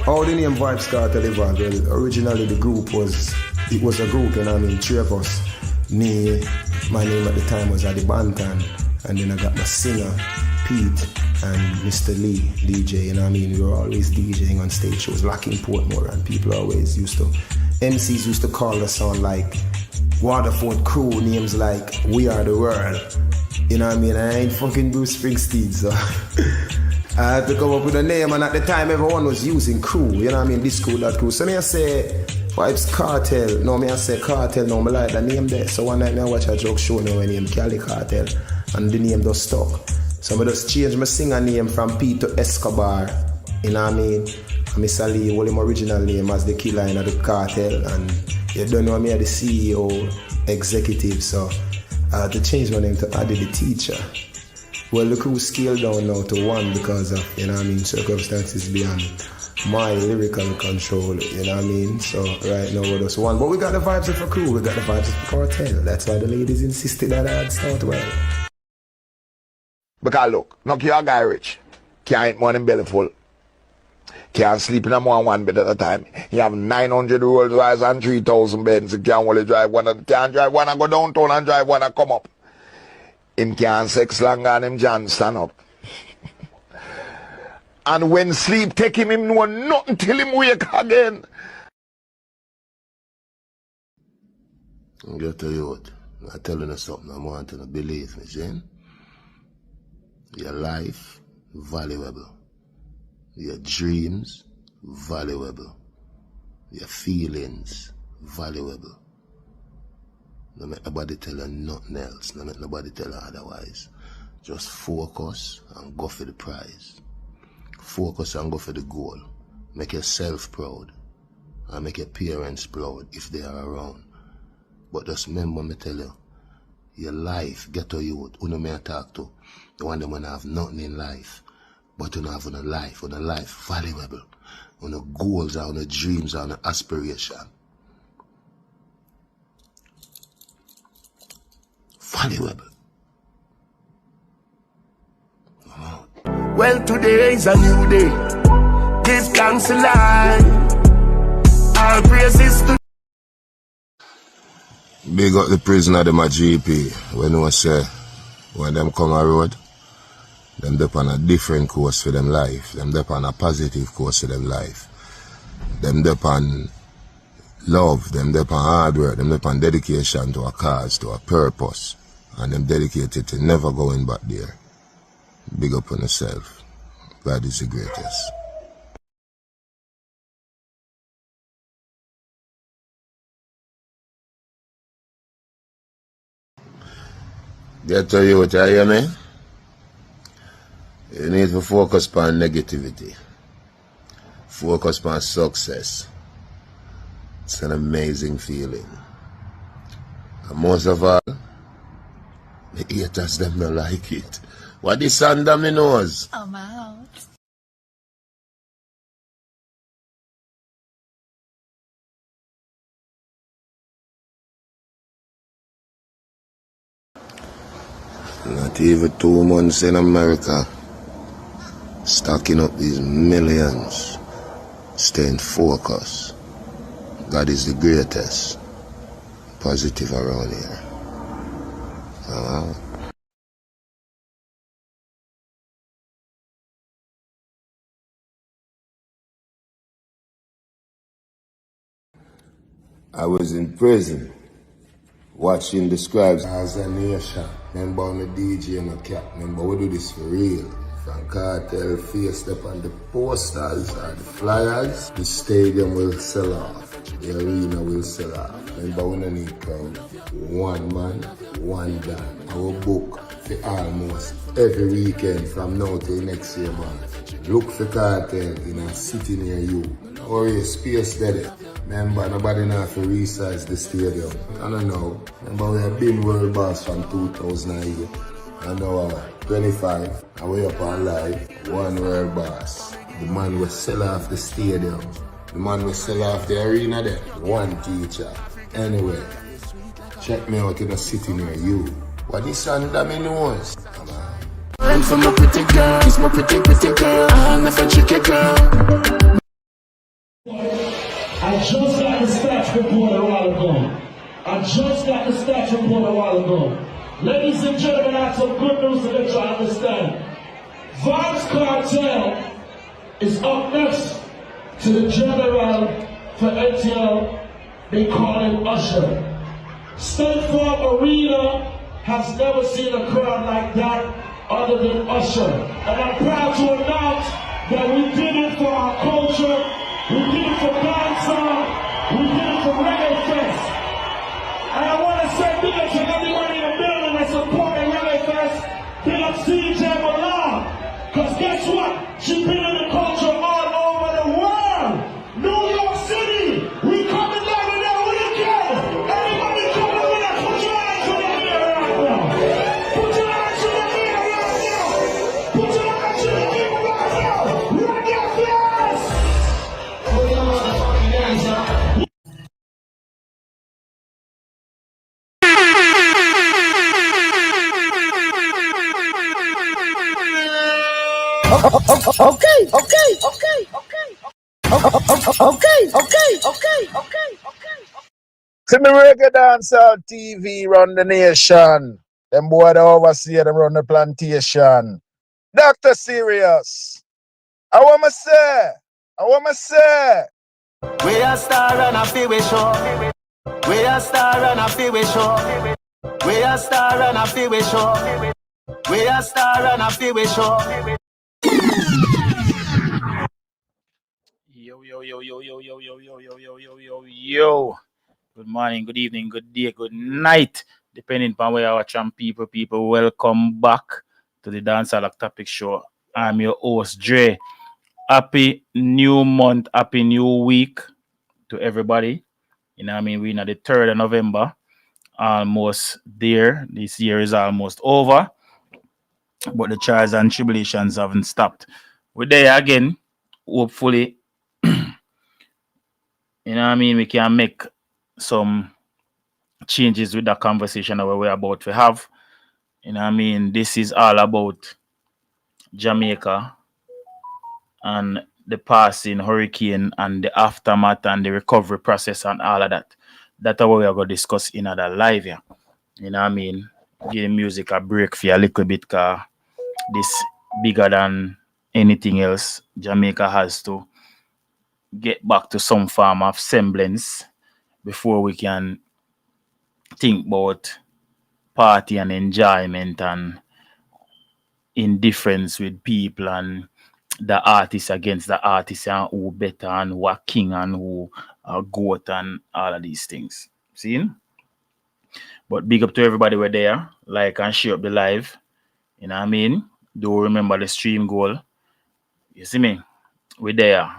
How the name Vybz Kartel evolved? Well, originally the group was a group, you know what I mean, three of us. Me, my name at the time was Adi Bantan, and then I got my singer, Pete, and Mr. Lee, DJ, you know what I mean? We were always DJing on stage shows, like in Portmore, and people always MCs used to call us on like Waterford crew, names like We Are The World. You know what I mean? I ain't fucking Bruce Springsteen, so I had to come up with a name, and at the time everyone was using crew, you know what I mean? This crew, that crew. So me I say Vybz Kartel, no me I say Kartel, no me like the name there. So one night me I watch a joke show now named Cali Kartel, and the name just stuck. So I just changed my singer name from Pete to Escobar, you know what I mean? And Mr. Lee, hold him original name as the killer in the cartel, and you don't know me as the CEO, executive, so I had to change my name to Adi the Teacher. Well, the crew scaled down now to one because of, you know what I mean, circumstances beyond my lyrical control, you know what I mean? So right now we're just one. But we got the vibes of a crew, we got the vibes of Kartel. That's why the ladies insisted that I'd start well. Because look, knock your guy rich. Can't eat more than belly full. Can't sleep in a more than one bed at a time. He have 900 Rolls Royce and 3,000 beds. He can't only drive one, can't drive one and go downtown and drive one and come up. Him can't sex longer and him John stand up. And when sleep take him know nothing till him wake again. I'm going to tell you what, I'm telling you something, I want you to believe me, see? Your life, valuable. Your dreams, valuable. Your feelings, valuable. Don't make nobody tell you nothing else. Don't make nobody tell you otherwise. Just focus and go for the prize. Focus and go for the goal. Make yourself proud. And make your parents proud if they are around. But just remember me tell you, your life, get to youth, who no may talk to. The one that wanna have nothing in life. But you don't have on a life valuable. On the goals, on the dreams, on the aspiration. Valuable. Well, today is a new day. Give thanks to life. All praises to. Big up the prisoner, them a GP. When we say, when them come a road, them dep on a different course for them life. Them dep on a positive course for them life. Them dep on love. Them dep on hard work. Them dep on dedication to a cause, to a purpose. And them dedicated to never going back there. Big up on yourself. God is the greatest. Get to you, what you hear me? You need to focus on negativity. Focus on success. It's an amazing feeling. And most of all, the haters them don't like it. What this under me nose? I'm out. Not even 2 months in America. Stacking up these millions. Staying focused. God is the greatest. Positive around here. I was in prison, watching the scribes as a nation. Remember on the DJ and a cap. Remember we do this for real. From Kartel faced up on the posters or the flyers, the stadium will sell off. The arena will sell off. Remember we don't need crowd. One man, one band. Our book for almost every weekend from now till next year, man. Look for Kartel in a city near you. Or a space there. Remember, nobody know to resize the stadium. I don't know. Remember, we have been world boss from 2008. And now 25, and we up on live, one world boss. The man will sell off the stadium. The man will sell off the arena there. One teacher. Anyway, check me out in a city near you. What is under me nose? Come on. I'm from a pretty girl, it's my pretty girl. I'm a chicken girl. I just got the stats report a while ago. Ladies and gentlemen, I have some good news to let you understand. Vybz Kartel is up next to the general for ATL. They call him Usher. State Farm Arena has never seen a crowd like that other than Usher. And I'm proud to announce that we did it for our culture, we did it for dancehall, we did it for Reggae Fest. And I want to say big up to everybody in the building that's supporting Reggae Fest. Big up CJ Malone. Because guess what? She been in the culture all over the world. New York City, we coming down in there with again. Everybody coming with us. Put your hands in the air right now. Put your hands in the air right now. Put your hands in the air right now. Reggae Fest. Put your motherfucking hands up. See me reggae dancehall TV run the nation. Them boy the overseer them run the plantation. Dr. Serious. I want to say. We a star and a feel we show. We a star and a feel we show. We a star and a feel we show. We a star and a feel we show. Yo. Good morning, good evening, good day, good night. Depending upon where our champ people, welcome back to the Dancehall Topic Show. I'm your host, Dre. Happy new month, happy new week to everybody. You know what I mean? We're in the 3rd of November. Almost there. This year is almost over. But the trials and tribulations haven't stopped. We're there again. Hopefully, you know what I mean? We can make some changes with that conversation that we're about to have. You know what I mean? This is all about Jamaica and the passing hurricane and the aftermath and the recovery process and all of that. That's what we are going to discuss in other live here. You know what I mean? Give the music a break for a little bit because this bigger than anything else. Jamaica has to get back to some form of semblance before we can think about party and enjoyment and indifference with people and the artist against the artist and who better and who are king and who are goat and all of these things. See? But big up to everybody we're there. Like and share up the live. You know what I mean? Do remember the stream goal. You see me? We're there.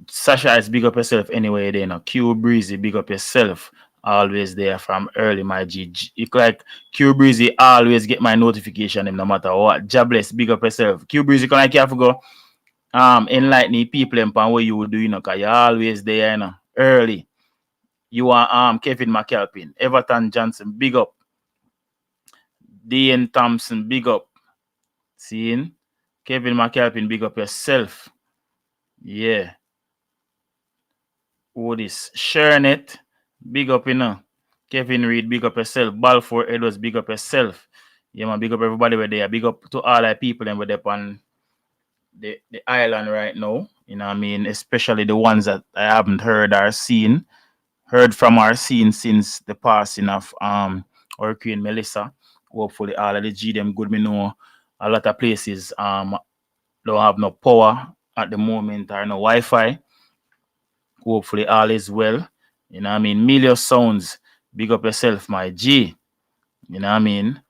Sasha is big up yourself anyway there now. Q Breezy, big up yourself. Always there from early, my G. It's like Q Breezy always get my notification no matter what. Jobless, big up yourself. Q Breezy, can I care for go enlighten people upon what you would do, you know, because you're always there, you know, early. You are Kevin McAlpin, Everton Johnson, big up. Dean Thompson, big up. Seeing? Kevin McAlpin, big up yourself. Yeah. Who this? Shernet, big up, you know. Kevin Reed, big up yourself. Balfour Edwards, big up yourself. Yeah, man, big up everybody where there. Big up to all our people and we're there on the island right now. You know what I mean? Especially the ones that I haven't heard from our scene since the passing of Hurricane Melissa. Hopefully all of the G them good. Me know a lot of places don't have no power at the moment or no Wi-Fi. Hopefully all is well. You know what I mean? Million Sounds, big up yourself, my G. You know what I mean?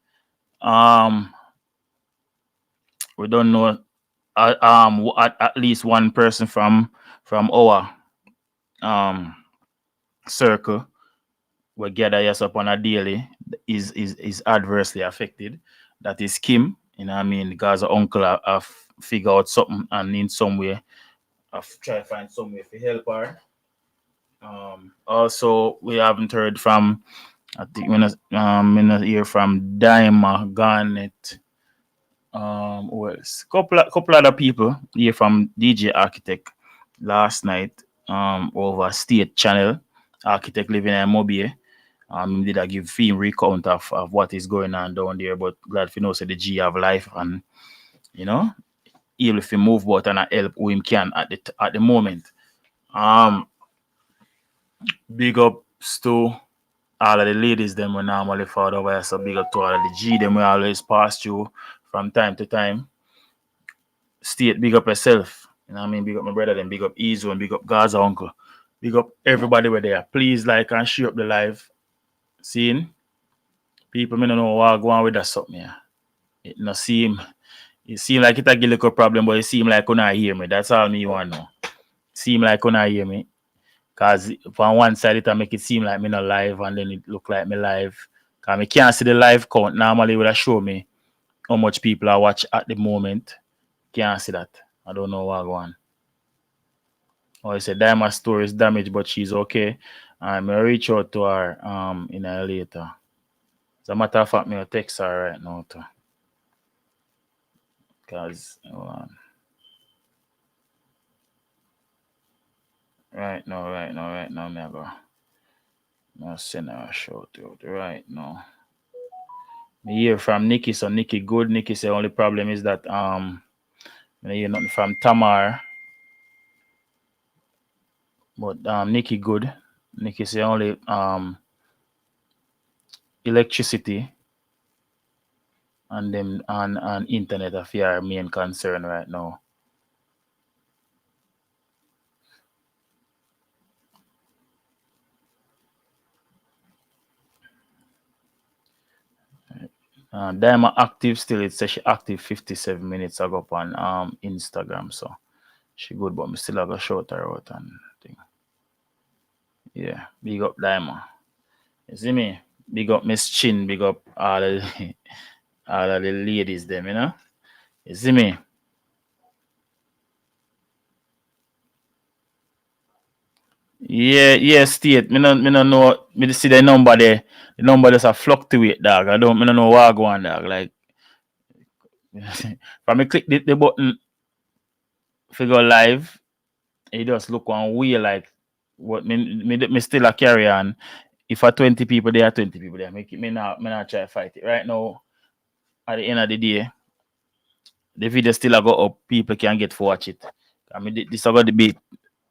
We don't know at least one person from our circle we gather us up on a daily is adversely affected. That is Kim. You know what I mean? Because her uncle have figured out something and in some way have try to find some way to help her. Also, we haven't heard from, I think we're not hear from Daima, Garnet, who else? Couple other people here from DJ Architect last night. over state channel, architect living in Mobile. Did I give him recount of what is going on down there, but glad for know say the G have life and you know, he'll if he move but and help who him can at the moment. Big ups to all of the ladies them we normally follow over, so big up to all of the G them we always pass through from time to time. State, big up yourself. You know what I mean? Big up my brother, then big up Ezo and big up Gaza uncle. Big up everybody where there. Please like and share up the live. Seeing people me don't know what go on with that something. Yeah. It no seem like it a little problem, but it seem like you not hear me. That's all me want to know. Seem like you not hear me. Cause from one side it make it seem like me not live and then it look like me live. Cause me can't see the live count. Normally it would show me how much people are watch at the moment. Can't see that. I don't know what going on. Oh, I said Diamond store is damaged, but she's okay. I'm gonna reach out to her in a later. As a matter of fact, me will text her right now too. Cause right now, me I'll send her a shout out right now. Me hear from Nikki, so Nikki good. Nikki say only problem is that I hear nothing from Tamar. But Nikki good. Nikki say only electricity and them and internet are our main concern right now. Diamond active still. It says she active 57 minutes ago on Instagram, so she good, but me still have a shout her out and thing. Yeah, big up Diamond. You see me? Big up Miss Chin, big up all of the ladies them, you know? You see me? Yeah, state. Me no know. Me see the number there. The number just a fluctuate, dog. Me don't know what go on, dog. Like, when me click the button, figure live, it just look one way like what me still a carry on. If a 20 people there, 20 people there. Me not try to fight it. Right now, at the end of the day, the video still a go up. People can get to watch it. I mean, this is going to be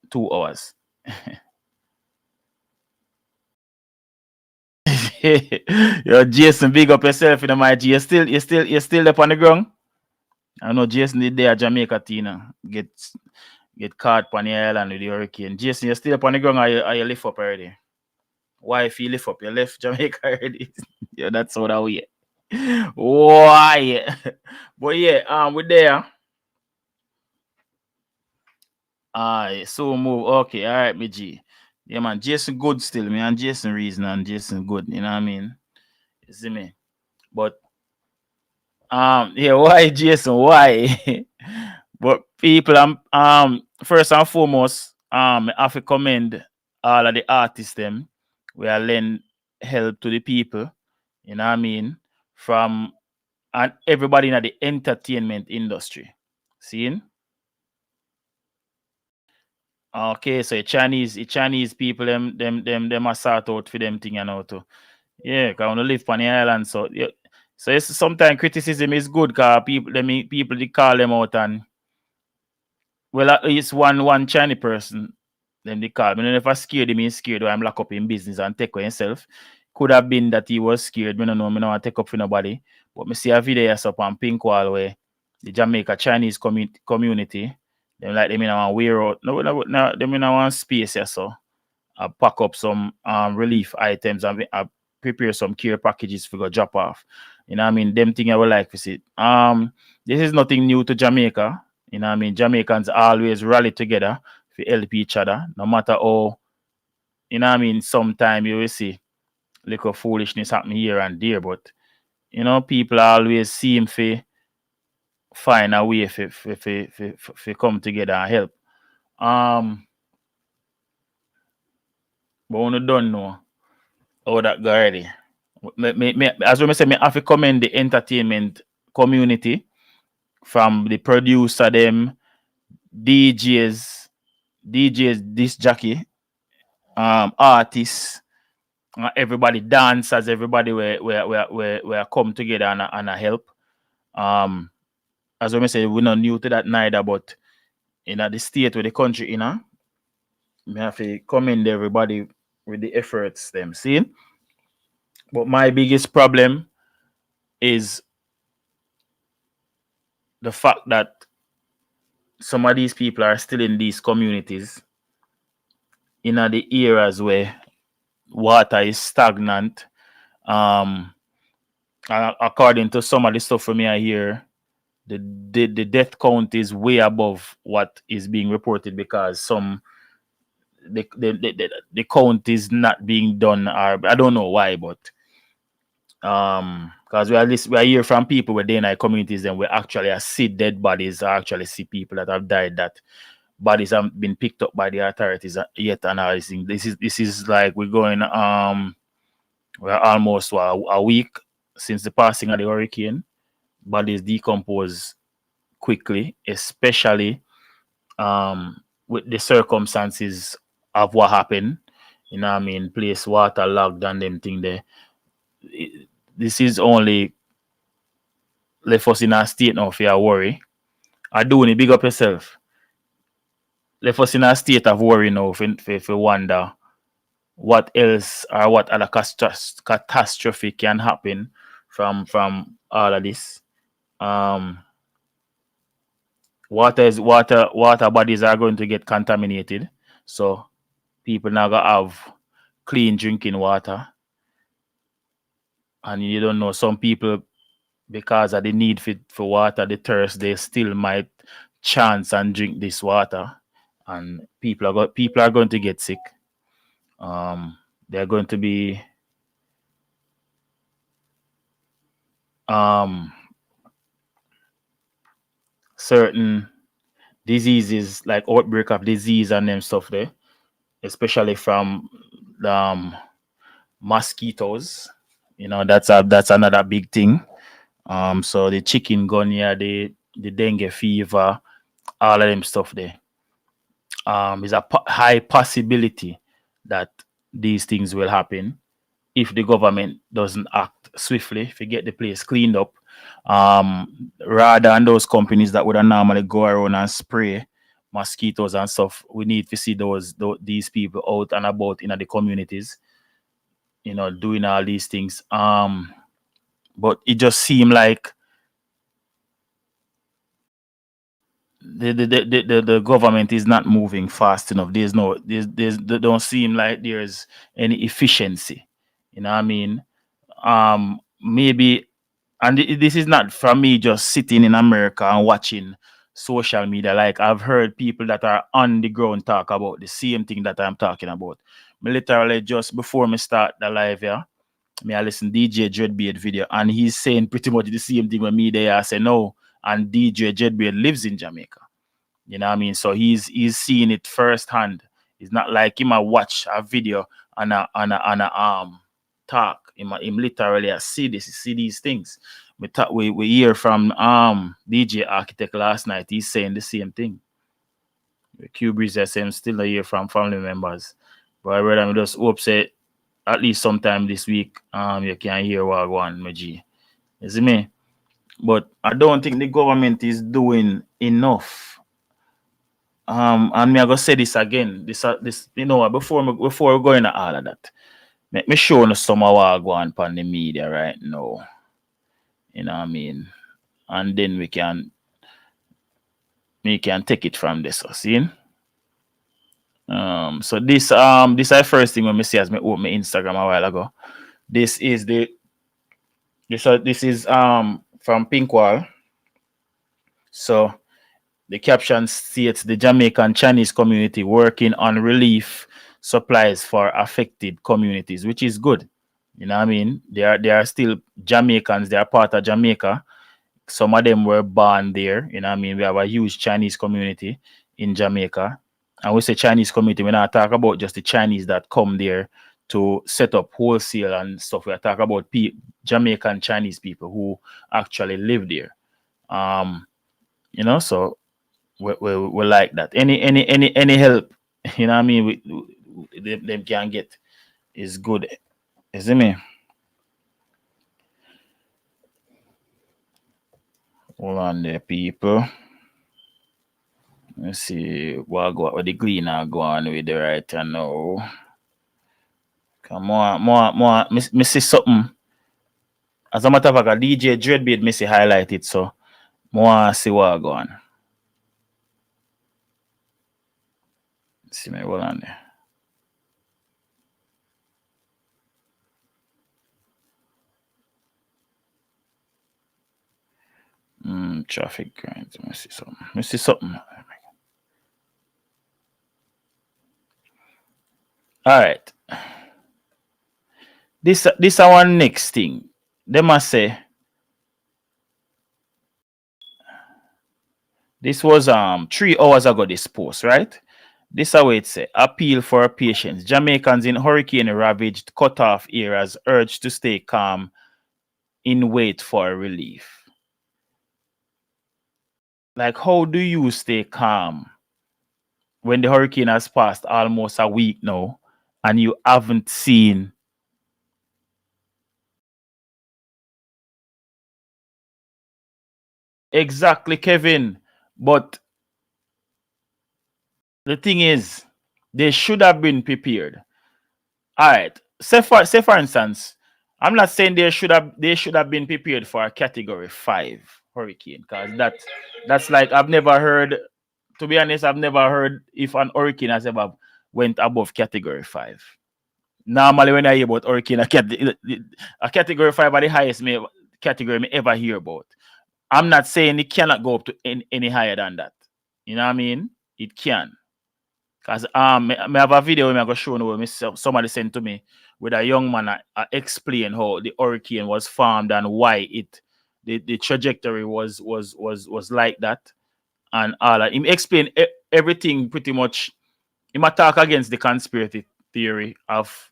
2 hours. Yo, Jason, big up yourself in the my G. You still up on the ground? I know Jason did there Jamaica Tina get caught on the island with the hurricane. Jason, you still up on the ground or you lift up already? Why if you lift up? You left Jamaica already. Yeah, that's how that way. Why? But yeah, we're there. So move. Okay, all right, BG. Yeah, man. Jason good still, man. Jason reason and Jason good. You know what I mean? You see me? But yeah, why Jason? Why? But people, first and foremost, I have to commend all of the artists them. We are lend help to the people. You know what I mean? From and everybody in the entertainment industry. Seeing? Okay, so Chinese people them are sort out for them thing and how to. Yeah, because I want to live on the island. So yeah. So it's sometimes criticism is good because people they call them out and well it's one Chinese person then they call me. And if I scared him, he's scared or I'm locked up in business and take for himself. Could have been that he was scared. Me don't know take up for nobody. But me see a video up on Pink Wall where the Jamaica Chinese community. Them like them in a wear out. No, them in a one space here, so I pack up some relief items and I prepare some care packages for go drop off. You know what I mean? Them thing I would like to see. This is nothing new to Jamaica. You know what I mean? Jamaicans always rally together to help each other, no matter how, you know what I mean? Sometime you will see little foolishness happen here and there, but you know, people always seem to find a way to come together and help. But when don't know how that go already. As we say, I have to commend the entertainment community from the producer them, DJs, DJs, disc jockey, artists, everybody dancers, everybody where come together and help. As I say, we're not new to that neither, but in the state where the country we have to commend everybody with the efforts them see. But my biggest problem is the fact that some of these people are still in these communities in the areas where water is stagnant. According to some of the stuff from me I hear, the death count is way above what is being reported because the count is not being done, or I don't know why, but because we are hear from people within our communities and we actually see dead bodies, or actually see people that have died, that bodies haven't been picked up by the authorities yet and all this thing. This is like we're going we're almost a week since the passing of the hurricane. Bodies decompose quickly, especially with the circumstances of what happened. You know what I mean? Place water logged and them thing there. This is only left us in a state now for worry. I do need big up yourself. Left us in a state of worry now for wonder what else or what other catastrophe can happen from all of this. Water bodies are going to get contaminated, so people now gonna have clean drinking water. And you don't know, some people, because of the need for water, the thirst, they still might chance and drink this water, and people are going to get sick. They're going to be certain diseases like outbreak of disease and them stuff there, especially from mosquitoes. You know, that's another big thing. So the chikungunya, the dengue fever, all of them stuff there. Is a high possibility that these things will happen if the government doesn't act swiftly to get the place cleaned up. Rather than those companies that would normally go around and spray mosquitoes and stuff, we need to see these people out and about in the communities, you know, doing all these things. But it just seemed like the government is not moving fast enough. They don't seem like there's any efficiency. You know what I mean? Maybe, and this is not from me just sitting in America and watching social media. Like, I've heard people that are on the ground talk about the same thing that I'm talking about. Me literally just before me start the live here, I listen DJ Dreadbeard video, and he's saying pretty much the same thing with me there. I say no, and DJ Dreadbeard lives in Jamaica. You know what I mean? So he's seeing it firsthand. It's not like him watch a video and talk. Him literally see these things. We hear from DJ Architect last night. He's saying the same thing. Q-Breeze SM still a hear from family members. But I read I just hope say at least sometime this week you can hear what one my G. You see me? But I don't think the government is doing enough. And me I go say this again. This you know, before we go into all of that, make me show you some of what go on the media right now. You know what I mean? And then we can take it from this. See? So this is the first thing when me see as me open my Instagram a while ago. This is from Pinkwall. So the caption states the Jamaican Chinese community working on relief supplies for affected communities, which is good. You know what I mean? They are still Jamaicans. They are part of Jamaica. Some of them were born there. You know what I mean? We have a huge Chinese community in Jamaica. And we say Chinese community, we're not talking about just the Chinese that come there to set up wholesale and stuff. We're talking about Jamaican Chinese people who actually live there. You know, so we like that. Any help, you know what I mean, them can get is good. You see me? Hold on there, people. Let's see what the cleaner go on with the right now. Come on, more. Me see something. As a matter of fact, a DJ Dreadbeard me see highlighted, so more see what go on. See me, hold on there. Traffic grinds. Let me see something. All right. This our next thing. They must say this was 3 hours ago. This post, right? This is how it say. Appeal for patience. Jamaicans in hurricane ravaged cut off areas urged to stay calm in wait for relief. Like, how do you stay calm when the hurricane has passed almost a week now and you haven't seen exactly, Kevin? But the thing is, they should have been prepared. All right. Say for instance, I'm not saying they should have been prepared for a category 5 hurricane, because that's like, I've never heard, to be honest, I've never heard if an hurricane has ever went above category 5. Normally, when I hear about hurricane, a category 5 are the highest category me ever hear about. I'm not saying it cannot go up to any higher than that. You know what I mean? It can. Because me have a video where I go show where somebody sent to me with a young man explain how the hurricane was formed and why the trajectory was like that, and all that. He explained everything pretty much. He might talk against the conspiracy theory of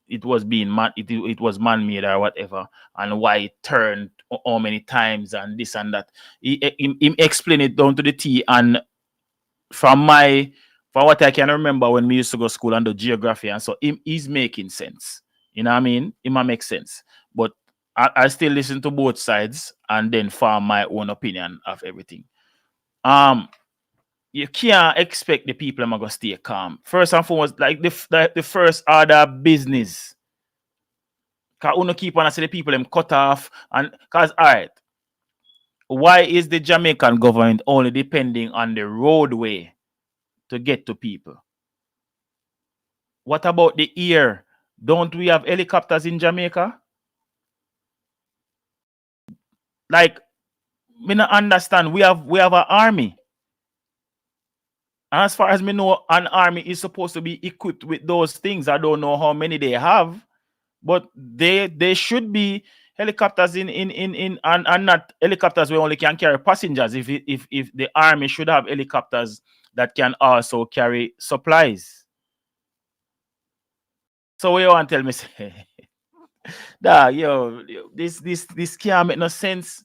it was it was man-made or whatever, and why it turned how many times and this and that. He explained it down to the T, and from what I can remember when we used to go to school and do geography, and so he's making sense. You know what I mean? It might make sense. But I still listen to both sides and then form my own opinion of everything. You can't expect the people are gonna stay calm. First and foremost, like the first order of business. Cause uno keep on see the people them cut off, and cause all right. Why is the Jamaican government only depending on the roadway to get to people? What about the air? Don't we have helicopters in Jamaica? Like, me not understand. We have an army. And as far as me know, an army is supposed to be equipped with those things. I don't know how many they have, but they should be helicopters in and not helicopters where only can carry passengers. If the army should have helicopters that can also carry supplies. So what you want to tell me? Say, this can't make no sense.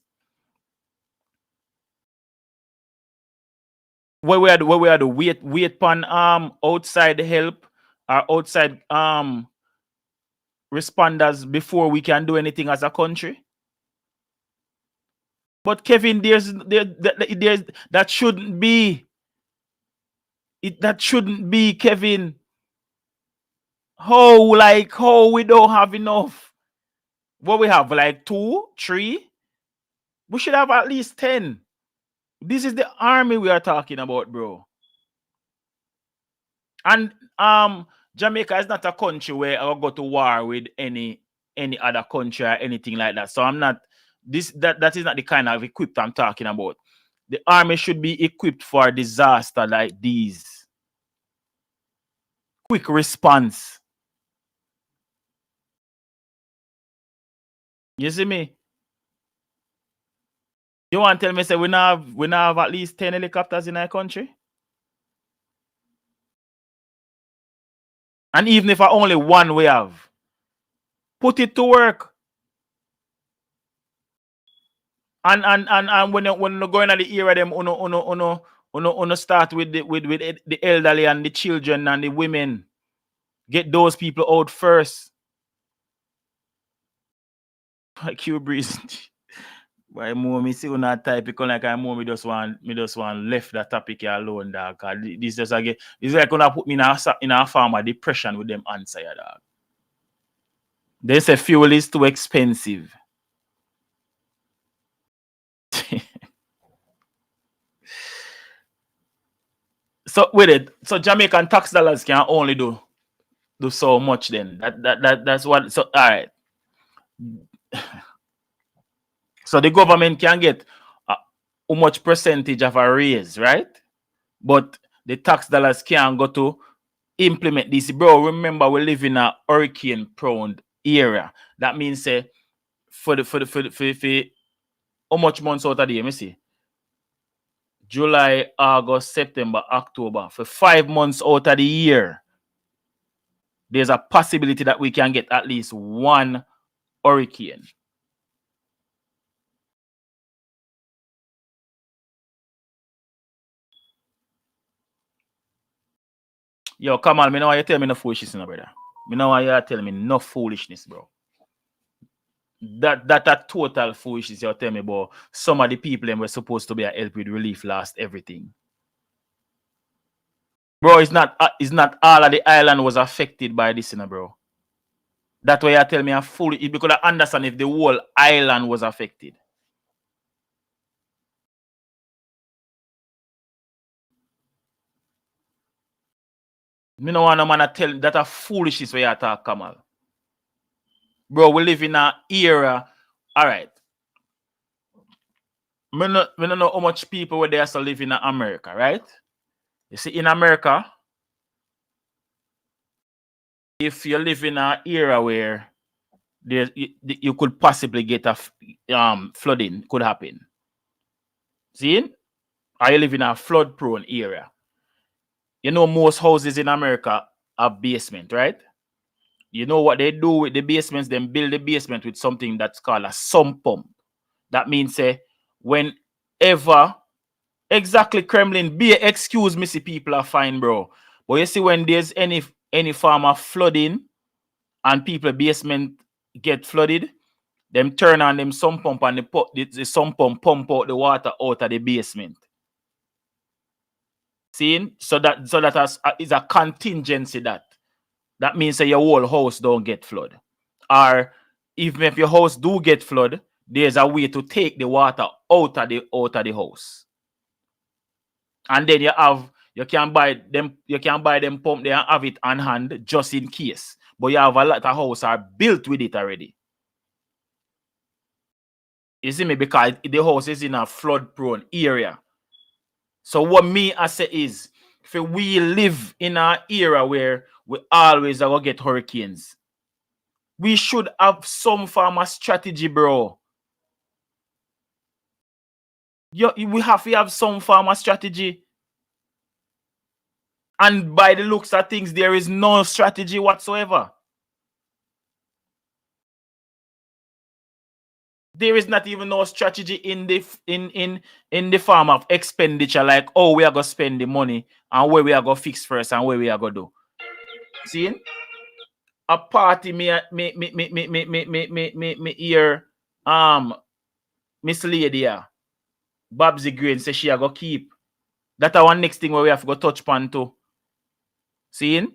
Where we are the wait pan outside help or outside responders before we can do anything as a country. But Kevin, that shouldn't be. That shouldn't be, Kevin. How we don't have enough? What we have, like 2, 3? We should have at least 10. This is the army we are talking about, bro. And Jamaica is not a country where I'll go to war with any other country or anything like that. So I'm not that is not the kind of equipped I'm talking about. The army should be equipped for a disaster like these. Quick response. You see me? You want to tell me say we now have at least 10 helicopters in our country? And even if only one we have, put it to work. And when you go in the area, them uno Uno start with the elderly and the children and the women. Get those people out first. Q Breeze. Why more me see una type because like I more me just want left that topic here alone, dog. Cause this just again, this is like gonna put me in a form of depression with them answer, dog. They say fuel is too expensive. So with it, so Jamaican tax dollars can only do so much then. That's what. So all right. So the government can get how much percentage of a raise, right? But the tax dollars can't go to implement this. Bro, remember we live in a hurricane prone area. That means for how much months out of the year? Let me see. July, August, September, October. For 5 months out of the year, there's a possibility that we can get at least one hurricane. Yo, come on, me know why you tell me no foolishness, no, brother. Me know why you tell me no foolishness, bro. That a total foolishness you tell me, bro. Some of the people them were supposed to be a help with relief last everything. Bro, it's not all of the island was affected by this, you know, bro. That's why you tell me a fool. Because I understand if the whole island was affected. Me no want no man to tell that a foolishness where you talk, Kamal. Bro, we live in an era. All right. We don't know how much people were there to live in America, right? You see, in America, if you live in an era where you could possibly get a flooding, could happen. See? Or you live in a flood-prone area. You know, most houses in America have basement, right? You know what they do with the basements? They build the basement with something that's called a sump pump. That means whenever exactly Kremlin, excuse me, see people are fine, bro. But you see, when there's any form of flooding and people basement get flooded, them turn on them sump pump and the sump pump out the water out of the basement. See? So that is a contingency that means that your whole house don't get flood. Or even if your house do get flood, there's a way to take the water out of the house. And then you can buy them pump there and have it on hand just in case. But you have a lot of houses are built with it already. You see me? Because the house is in a flood prone area. So what me I say is, if we live in an era where we always are gonna get hurricanes, we should have some form of strategy, bro. We have to have some form of strategy. And by the looks of things, there is no strategy whatsoever. There is not even no strategy in the form of expenditure, like, oh, we are gonna spend the money and where we are gonna fix first and where we are gonna do. See? A party me hear Miss Lady here, Vybz Green say she are gonna keep. That's our next thing where we have to go touch pan to. Seeing?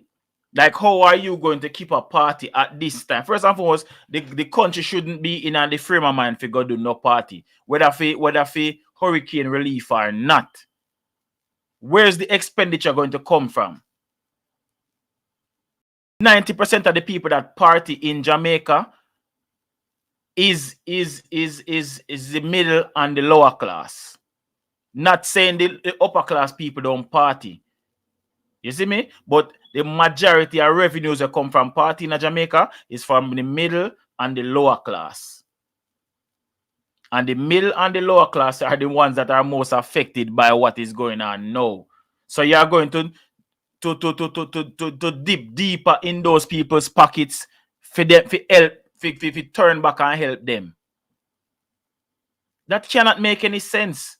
Like, how are you going to keep a party at this time? First and foremost, the country shouldn't be in the frame of mind for go do no party, whether for hurricane relief or not. Where's the expenditure going to come from? 90% of the people that party in Jamaica is the middle and the lower class. Not saying the upper class people don't party. You see me? But the majority of revenues that come from party in Jamaica is from the middle and the lower class. And the middle and the lower class are the ones that are most affected by what is going on now. So you are going to dip deeper in those people's pockets for them for help, for turn back and help them. That cannot make any sense.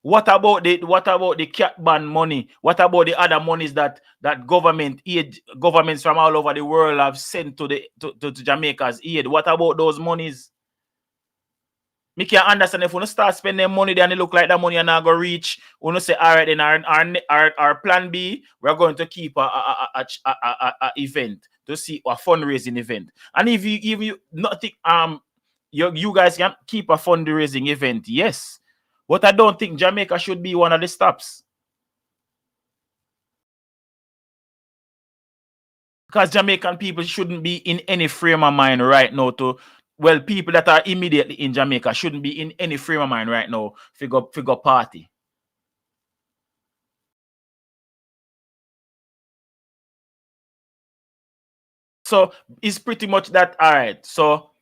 What about the cat ban money? What about the other monies that governments from all over the world have sent to Jamaica's aid? What about those monies? Me can't understand if we start spending money, then it look like that money are not going to reach. We say, all right, then our plan B, we're going to keep a event to see a fundraising event. And if you not think you guys can keep a fundraising event, yes, but I don't think Jamaica should be one of the stops. Because Jamaican people shouldn't be in any frame of mind right now people that are immediately in Jamaica shouldn't be in any frame of mind right now figure party. So it's pretty much that, all right. So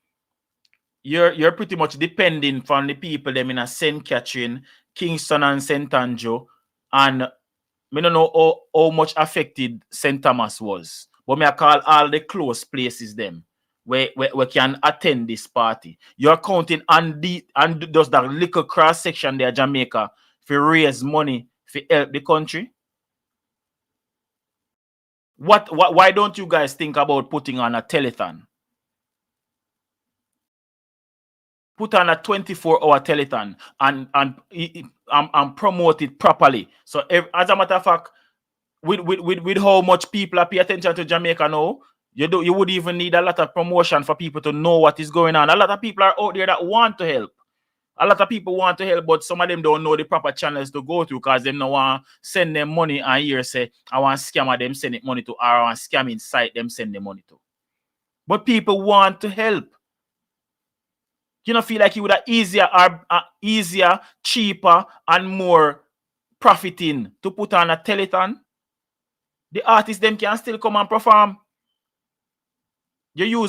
you're pretty much depending from the people them in a St. Catherine, Kingston and St. Andrew, and I don't know how much affected St. Thomas was. But me I call all the close places them where can attend this party. You're counting on does that little cross section there, Jamaica, for raise money for help the country. Why don't you guys think about putting on a telethon? Put on a 24-hour telethon and promote it properly. So as a matter of fact, with how much people are paying attention to Jamaica now, you would even need a lot of promotion for people to know what is going on. A lot of people are out there that want to help. A lot of people want to help, but some of them don't know the proper channels to go through because they don't want to send them money and here say, I want scammer them send it money to, or I want scamming site them send them money to. But people want to help. You don't feel like you would have easier, cheaper, and more profiting to put on a telethon? The artists them can still come and perform. You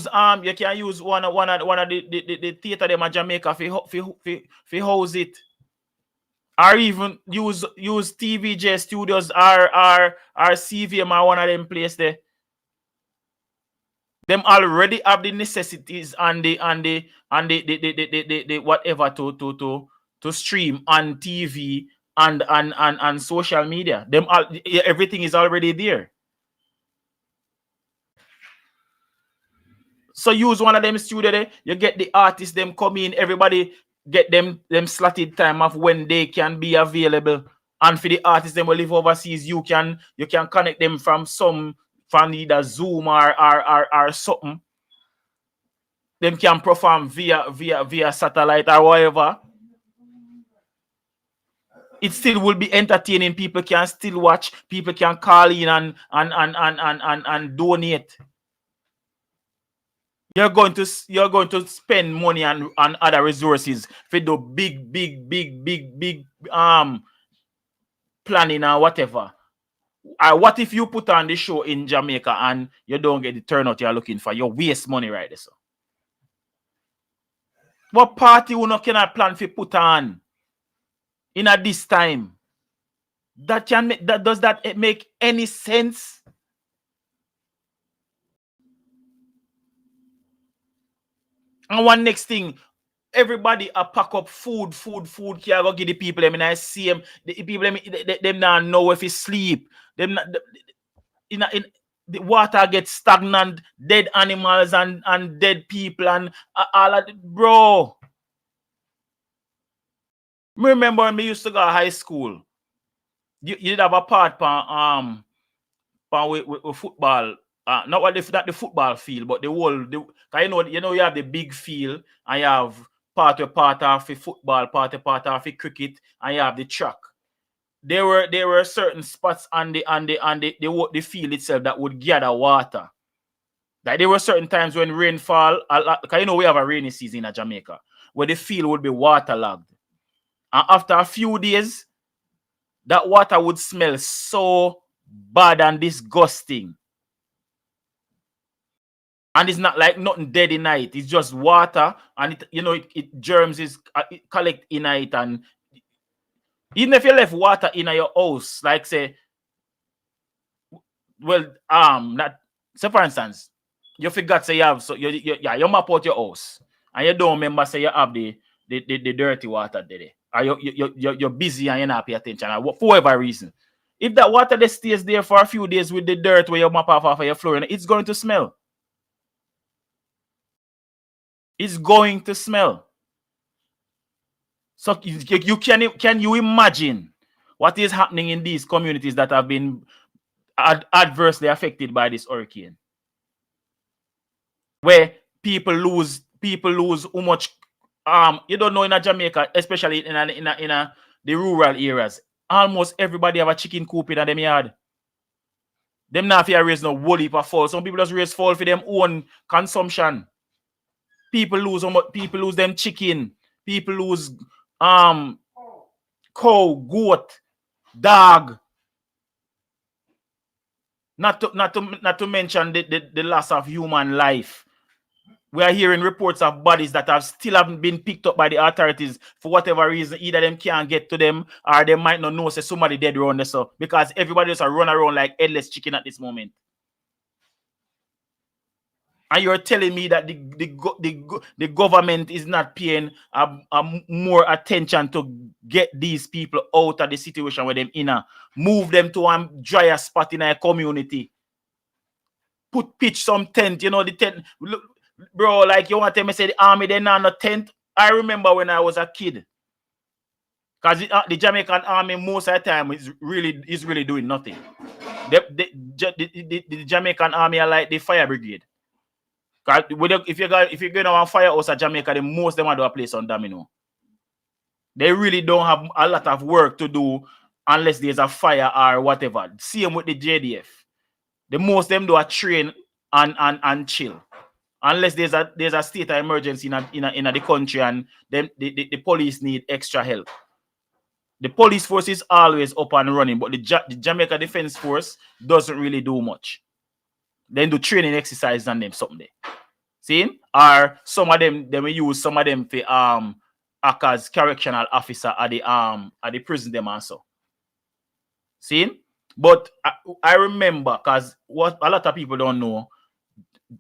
can use one of the theater them in Jamaica for house it. Or even use TVJ Studios or CVM or one of them place there. Them already have the necessities and the whatever to stream on TV and social media. Everything is already there. So use one of them studio there. You get the artists them come in. Everybody get them slotted time of when they can be available. And for the artists them will live overseas, you can connect them from either Zoom or something. Them can perform via satellite or whatever. It still will be entertaining. People can still watch. People can call in and donate. You're going to spend money on other resources for the big planning or whatever. What if you put on the show in Jamaica and you don't get the turnout you're looking for? You waste money right there. So. What party you not cannot plan for put on in at this time? Does that make any sense? And one next thing, everybody pack up food. Can go give the people them. And I see them. The people them now know if it's sleep. Them in the water gets stagnant, dead animals and dead people and all of bro. Remember when we used to go to high school? You did have a part with football. Not the football field, but the whole. You know you have the big field and you have part of the football, part of the cricket, and you have the track. There were certain spots on the field itself that would gather water. Like there were certain times when rainfall, because you know we have a rainy season in Jamaica, where the field would be waterlogged. And after a few days, that water would smell so bad and disgusting. And it's not like nothing dead in it. It's just water, and it germs is it collect in it. And even if you left water in your house, like say, not so for instance, you forgot say you have you map out your house and you don't remember say you have the dirty water there. or you're busy and you're not paying attention, or for whatever reason. If that water that stays there for a few days with the dirt where you mop off of your floor, it's going to smell. It's going to smell. So can you imagine what is happening in these communities that have been adversely affected by this hurricane? Where people lose how much you don't know in Jamaica, especially in the rural areas. Almost everybody have a chicken coop in them yard. Them not fear raise no wool heap of fowl. Some people just raise fowl for them own consumption. People lose them chicken. People lose cow, goat, dog. Not to mention the loss of human life. We are hearing reports of bodies that haven't been picked up by the authorities for whatever reason. Either them can't get to them or they might not know say somebody dead around there. So because everybody just run around like headless chicken at this moment. And you're telling me that the government is not paying more attention to get these people out of the situation where them in, move them to a drier spot in a community. Pitch some tent, the tent. Look, bro, like you want to tell me say the army they not no tent. I remember when I was a kid. Because the Jamaican army most of the time is really doing nothing. The Jamaican army are like the fire brigade. If you're going on fire house at Jamaica, most of them are do a place on domino. They really don't have a lot of work to do unless there's a fire or whatever. Same with the JDF. The most of them do a train and chill. Unless there's a state of emergency in the country and then the police need extra help. The police force is always up and running, but the Jamaica Defense Force doesn't really do much. Then do training exercise on them someday. See? Or some of them, they will use some of them for act as correctional officer at the prison them also. See? But I remember, because what a lot of people don't know,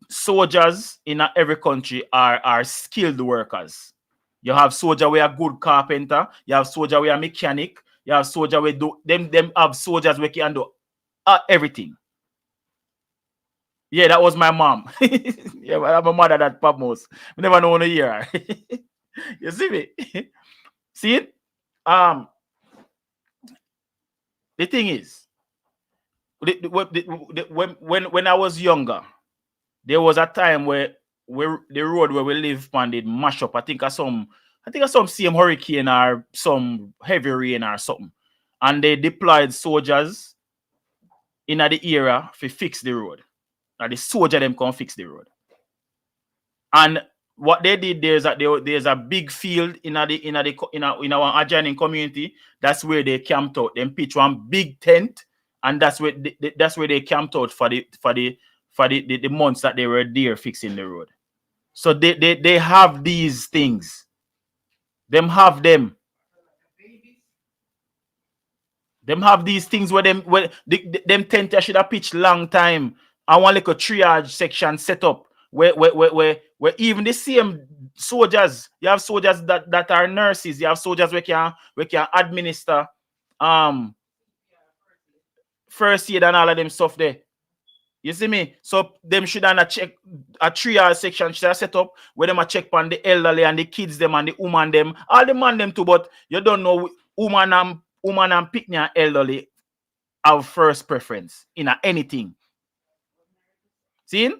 soldiers in every country are skilled workers. You have soldier who are good carpenter, you have soldier who are mechanic, you have soldier who do them have soldiers who can do everything. Yeah, that was my mom. Yeah, I have a mother that pop most. We never know when to hear her. You see me? See it? The thing is, when I was younger, there was a time where the road where we live on did mash up. I think some same hurricane or some heavy rain or something. And they deployed soldiers in the area to fix the road. And the soldier them can fix the road. And what they did there's a big field in our adjoining community. That's where they camped out. Them pitch one big tent, and that's where they camped out for the months that they were there fixing the road. So they have these things. Them have these things where them tent should have pitched long time. I want like a triage section set up where even the same soldiers, you have soldiers that are nurses, you have soldiers we can administer first aid and all of them stuff there. You see me? So them should have check a triage section should have set up where them a check on the elderly and the kids them and the woman them, all the man them too, but you don't know woman and picnic and elderly have first preference in anything. See?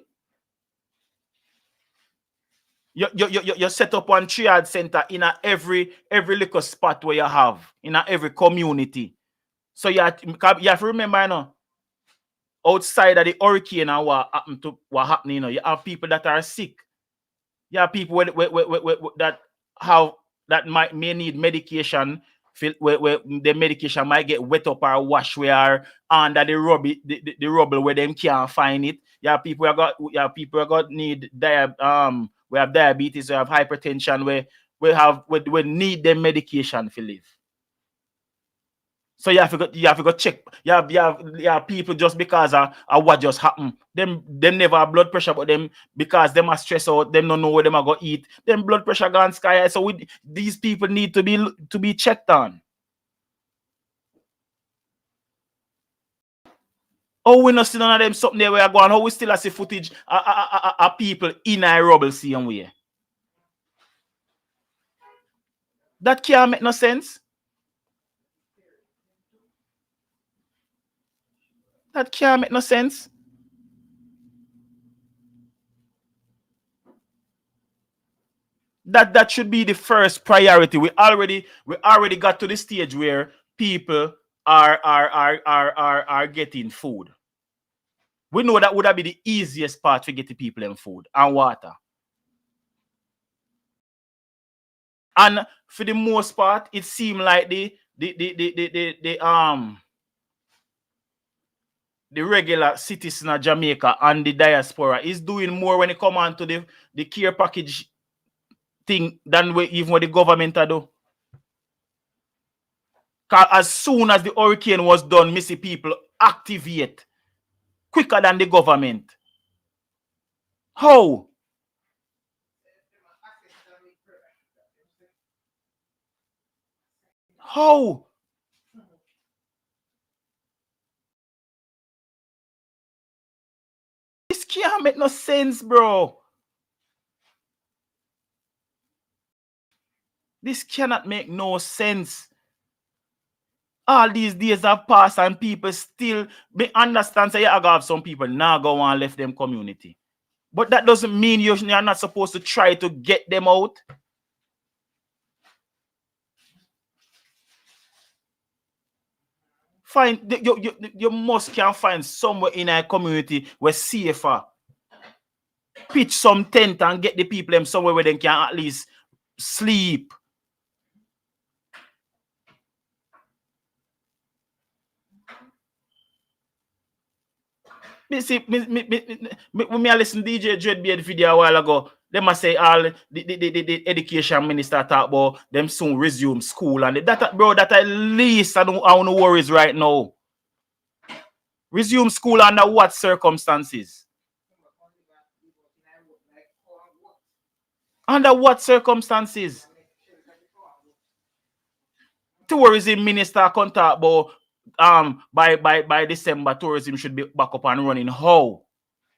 You set up one triage center in every little spot where you have in every community. So you have to remember, outside of the hurricane and what happening, you have people that are sick. You have people that may need medication. Where the medication might get wet up or wash where under the rubble where them can't find it. You have people who got need we have diabetes, we have hypertension, we need them medication to live. So you have to go check. You have people just because of what just happened. Them never have blood pressure, but them because them are stressed out, them don't know where them are going to eat. Them blood pressure gone sky high. So these people need to be checked on. Oh, we not see none of them something there where I go on. How we still see footage of people in a rubble same way? That can't make no sense. That can't make no sense. That should be the first priority. We already got to the stage where people are getting food. We know that would have be the easiest part to get the people in food and water. And for the most part, it seemed like the regular citizen of Jamaica and the diaspora is doing more when it come on to the care package thing than even what the government do. Because as soon as the hurricane was done, missy people activate quicker than the government. How? How? This can't make no sense, bro. This cannot make no sense. All these days have passed and people still understand. Say, I have some people now go and left them community. But that doesn't mean you're not supposed to try to get them out. You must can find somewhere in a community where safer. Pitch some tent and get the people them somewhere where they can at least sleep. Me I listen to DJ Dreadbeard video a while ago. They must say all the education minister talk about them soon resume school and that, bro, that at least I don't worries right now. Resume school under what circumstances? Under what circumstances? Tourism minister can talk about by December tourism should be back up and running. How?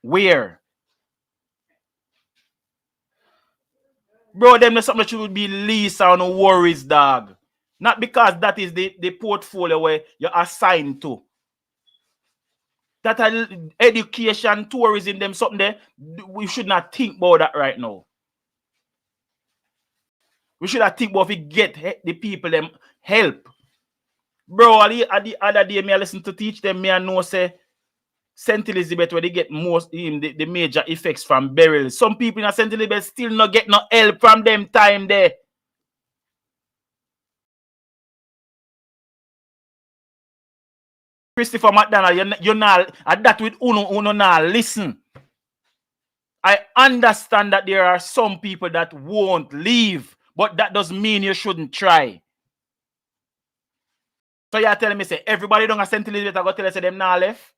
Where? Bro, them something that should be least on worries, dog. Not because that is the portfolio where you're assigned to. That education, tourism, them something there. We should not think about that right now. We should not think about if we get the people them help. Bro, the other day me I listen to teach them, me I know say St. Elizabeth where they get most the major effects from burial. Some people in St. Elizabeth still not get no help from them time there. Christopher McDonald, you're not that with uno now listen. I understand that there are some people that won't leave, but that doesn't mean you shouldn't try. So you're telling me say everybody don't St. Elizabeth I go tell us them now left.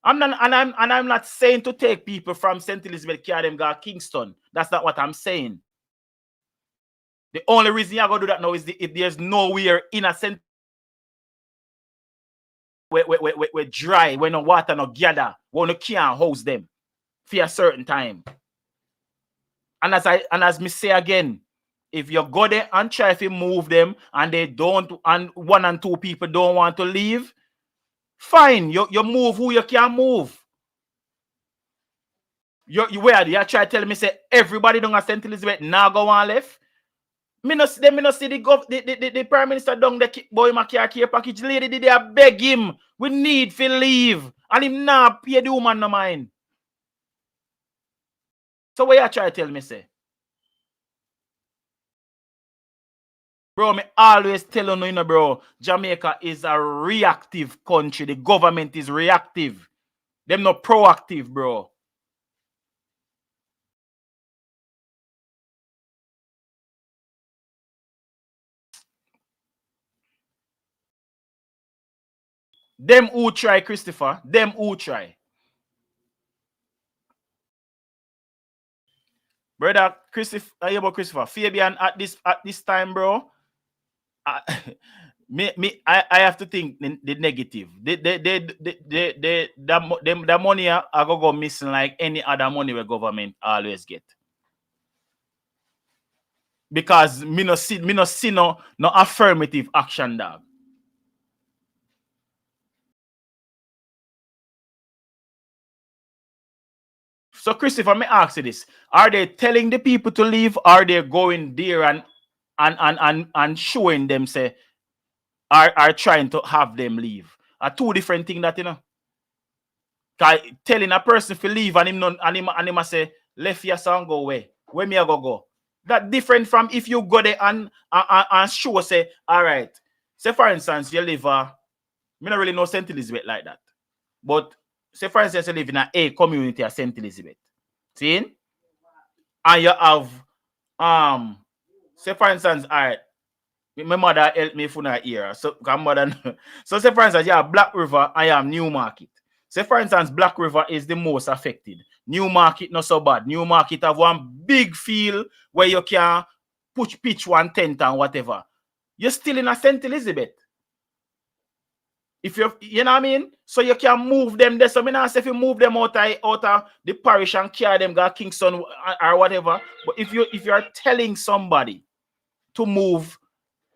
I'm not saying to take people from St. Elizabeth carry them go Kingston. That's not what I'm saying. The only reason you're gonna do that now is if there's nowhere in a St. Where dry, when no water no gather, when no can't house them for a certain time. And as me say again, if you go there and try to move them and they don't, and one and two people don't want to leave, fine, you move who you can move. You try to tell me say everybody don't have St. Elizabeth now go on left. Me no see the Prime Minister down the boy care package lady did they beg him we need to leave and him now pay the woman no mind. So what you try to tell me say? Bro, me always tell you, bro, Jamaica is a reactive country. The government is reactive. Them not proactive, bro. Them who try, Christopher. Them who try. Brother Christopher, Fabian at this time, bro. I, I have to think the negative. The money I go missing like any other money where government always get. Because me no see no affirmative action, dog. So Christopher, me ask you this: are they telling the people to leave? Are they going there and showing them say are trying to have them leave? Are two different things that you know. Telling a person to leave and him say left your son go away. Where me I go? That different from if you go there and show say all right. Say for instance you live me not really know St. Elizabeth like that, but say for instance you live in a community at St. Elizabeth, see, and you have say for instance all right. My mother helped me for that year. So, so say for instance, you have Black River, I am Newmarket. Say for instance, Black River is the most affected. Newmarket not so bad. Newmarket have one big field where you can pitch one tent and whatever. You're still in a St. Elizabeth. If you know what I mean? So you can move them there. So I mean, say if you move them out of the parish and carry them to Kingston or whatever. But if you're telling somebody to move,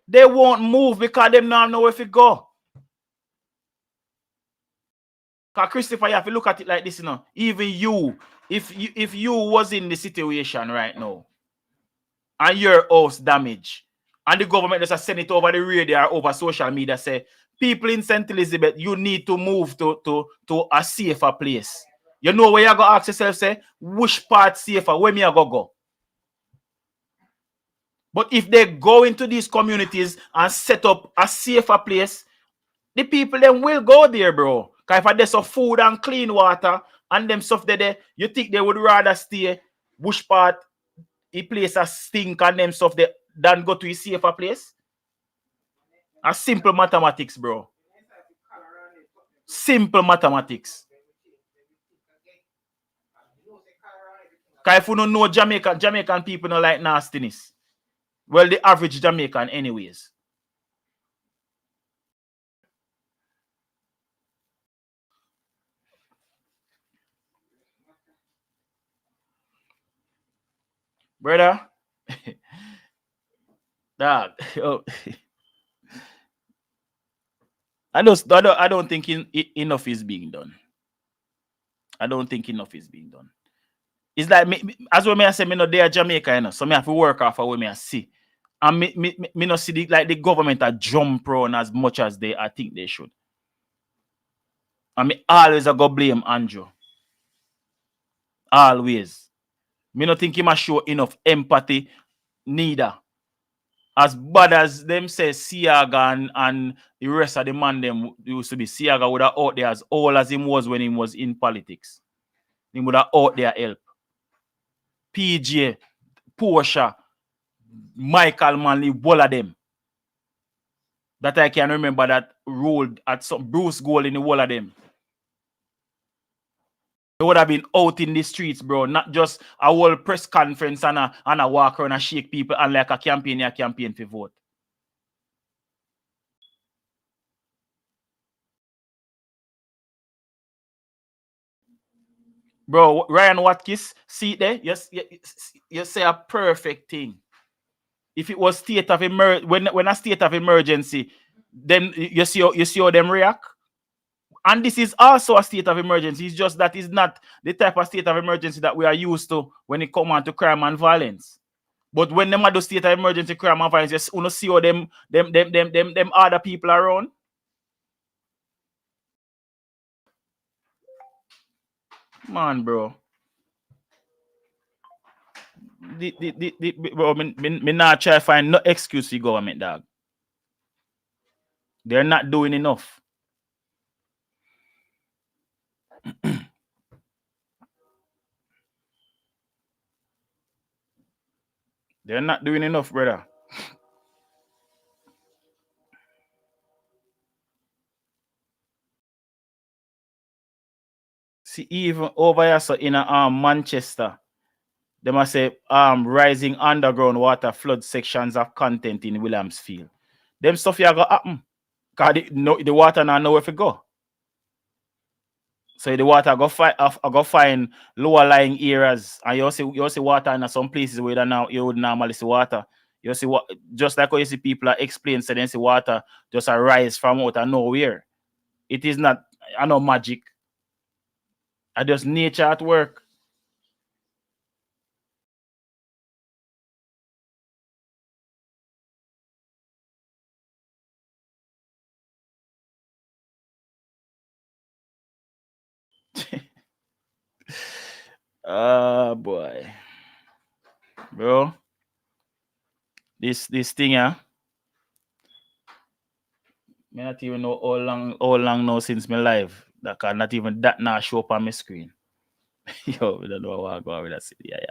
they won't move because they don't know where to go. Because Christopher, you have to look at it like this, you know. Even you, if you was in the situation right now, and your house damaged, and the government just send it over the radio or over social media, say, people in St. Elizabeth, you need to move to a safer place. You know where you go ask yourself, say, which part safer, where me I go? But if they go into these communities and set up a safer place, the people then will go there, bro. Because if there's some food and clean water and them stuff there, you think they would rather stay bush part, a place a stink and them stuff there than go to a safer place? A simple mathematics, bro. Simple mathematics. Because if you don't know Jamaican people don't like nastiness. Well, the average Jamaican anyways. Brother, dog. Oh. I don't think enough is being done. I don't think enough is being done. It's like as well me I say me no there Jamaica, you know, so me have to work off of what me I see. And me not see the government are jump on as much as I think they should. And me always I go blame Andrew. Always. Me not think he must show enough empathy neither. As bad as them say Siaga and the rest of the man them used to be, Siaga would have out there as old as him was when he was in politics. He would have out there help. PJ, Porsche, Michael Manley, all of them. That I can remember that ruled at some Bruce Gold in the whole of them. They would have been out in the streets, bro. Not just a whole press conference and a walk around and shake people and like a campaign for vote. Bro, Ryan Watkins, see it there? Yes, you say a perfect thing. If it was state of when a state of emergency, then you see how them react. And this is also a state of emergency. It's just that it's not the type of state of emergency that we are used to when it comes on to crime and violence. But when them do state of emergency, crime and violence, you want to see how them other people around. Man, bro. Bro, me not try to find no excuse for government, dog. They're not doing enough. They're not doing enough, brother. See, even over here, so in Manchester, they must say rising underground water flood sections of content in Williamsfield. Them stuff here go happen. Cause the water now know where to go. So the water go find lower lying areas, and you see water in some places where you would normally see water. You see what just like how you see people explain, so then see water just arise from out of nowhere. It is not magic. I just nature at work. Boy. Bro. This thing I not even know how long now since my life. That can not even that now show up on my screen. Yo, we don't know how I go with that city. Yeah.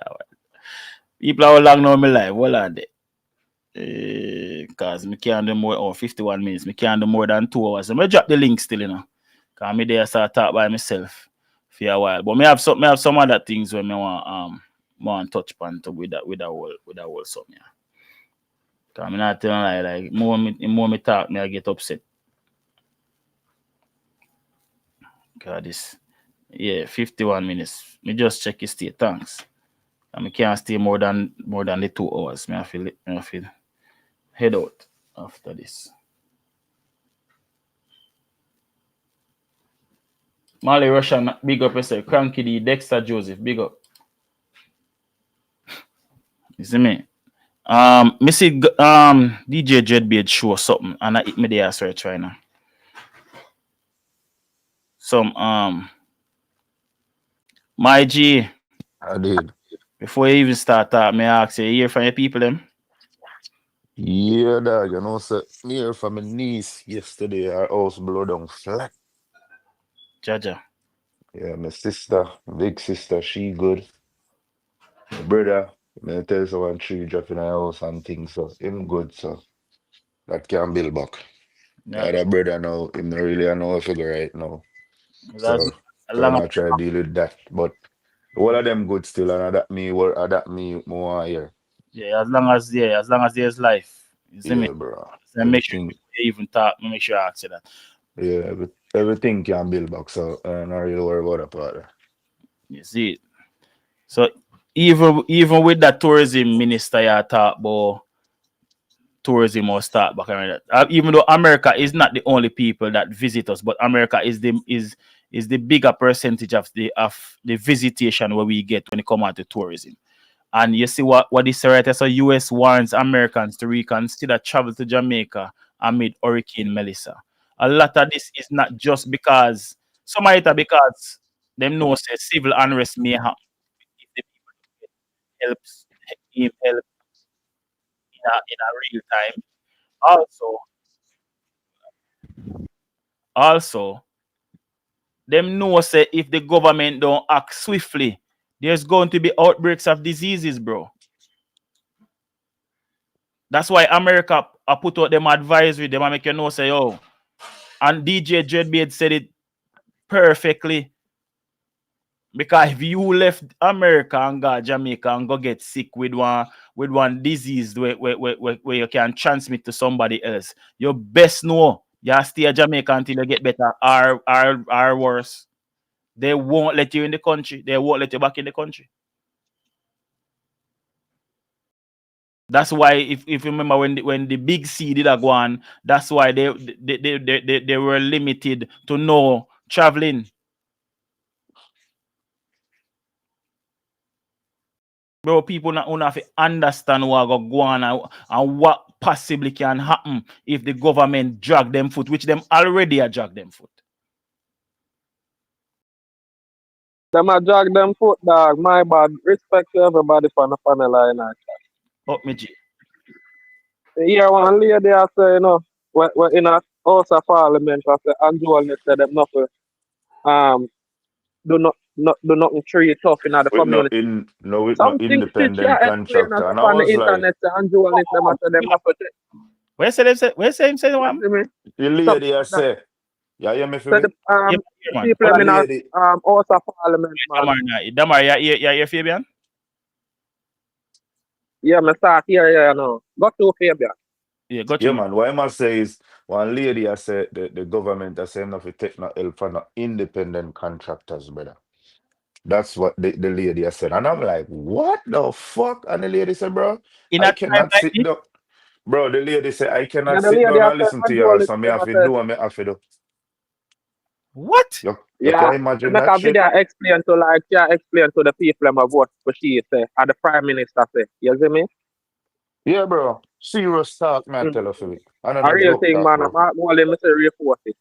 People how long know my life. Hold on there. Cause me can't do more 51 minutes. Me can't do more than 2 hours. So me drop the link still, you know. Cause me there start talk by myself for a while. But me have some other things where me want touch upon to with that whole something. Yeah. Cause me not telling like more me talk, me I get upset. Cause this 51 minutes. Me just check his state, thanks. And I can't stay more than the 2 hours. Me I feel head out after this. Marley Russian, big up yourself. Cranky D, Dexter Joseph, big up. You see me? Me see DJ Dreadbeard show something, and I hit me there search right now. Some my G. I did. Before you even start may I ask you hear from your people them? Yeah, dog. You know, so me hear from my niece yesterday. Her house blow down flat. Jaja. Yeah, my sister, big sister, she good. My brother, me tell someone tree drop in her house and things, so him good, so that can build back. Yeah. That brother now, him not really know a figure right now. As So long I try to deal with that. But all of them good still, and adapt me more here. yeah, as long as there's life. You see me? Yeah, bro. So make sure Everything, you even talk, make sure I ask you that. yeah, everything can build back, so I not really worry about that part. You see it. So even with that tourism minister you talk about tourism or start back around that. Even though America is not the only people that visit us, but America is the bigger percentage of the visitation where we get when it comes out to tourism. And you see what this right? So US warns Americans to reconsider travel to Jamaica amid Hurricane Melissa. A lot of this is not just because some of it because them know say civil unrest may happen if the people helps him help in a real time. Also, them know say if the government don't act swiftly, there's going to be outbreaks of diseases, bro. That's why America put out them advisory. Them make you know say, oh, and DJ Dreadbeard said it perfectly. Because if you left America and go Jamaica and go get sick with one disease where you can transmit to somebody else, you best know you stay at Jamaica until you get better or worse. They won't let you in the country. They won't let you back in the country. That's why if you remember when the big C did go on, that's why they were limited to no traveling. Bro, people not have to understand what go on and what possibly can happen if the government drag them foot, which them already are drag them foot. Them a drag them foot, dog. My bad. Respect to everybody for the panel line. Oh, me G. Here one lady I say, you know, we're in a House of Parliament, I say, and Joel said them nothing. Do nothing tree tough in the community. With no Something stitch you independent explain us contractor. And up I on the was like, internet, say, and Joel them I say them nothing. Where say him say what? the lady I say, Yeah, hear me for So me? Yeah, the man. people One in a lady. House of Parliament, man. Damar, yeah, Fabian? Yeah, me start here, yeah, no. Got to Fabian. Yeah, got Yeah, you, man. man. What I must say is one lady I said the government has enough to take no help from no independent contractors, brother. That's what the lady has said. And I'm like, what the fuck? And the lady said, bro, In a I time cannot like sit this, down. Bro, the lady said, I cannot And the sit lady down I and said, listen to and you. Joel, So me them have I to said, do and me have to do. what? You yeah, can to imagine make that a shit? video explain to like, yeah, explain to the people them a vote for she say, and the Prime Minister say, you see me? Yeah, bro. Serious talk, man, Mm. tell her for it. And I'm A not real joke thing, talk, man. I'm bro. not more than say report it.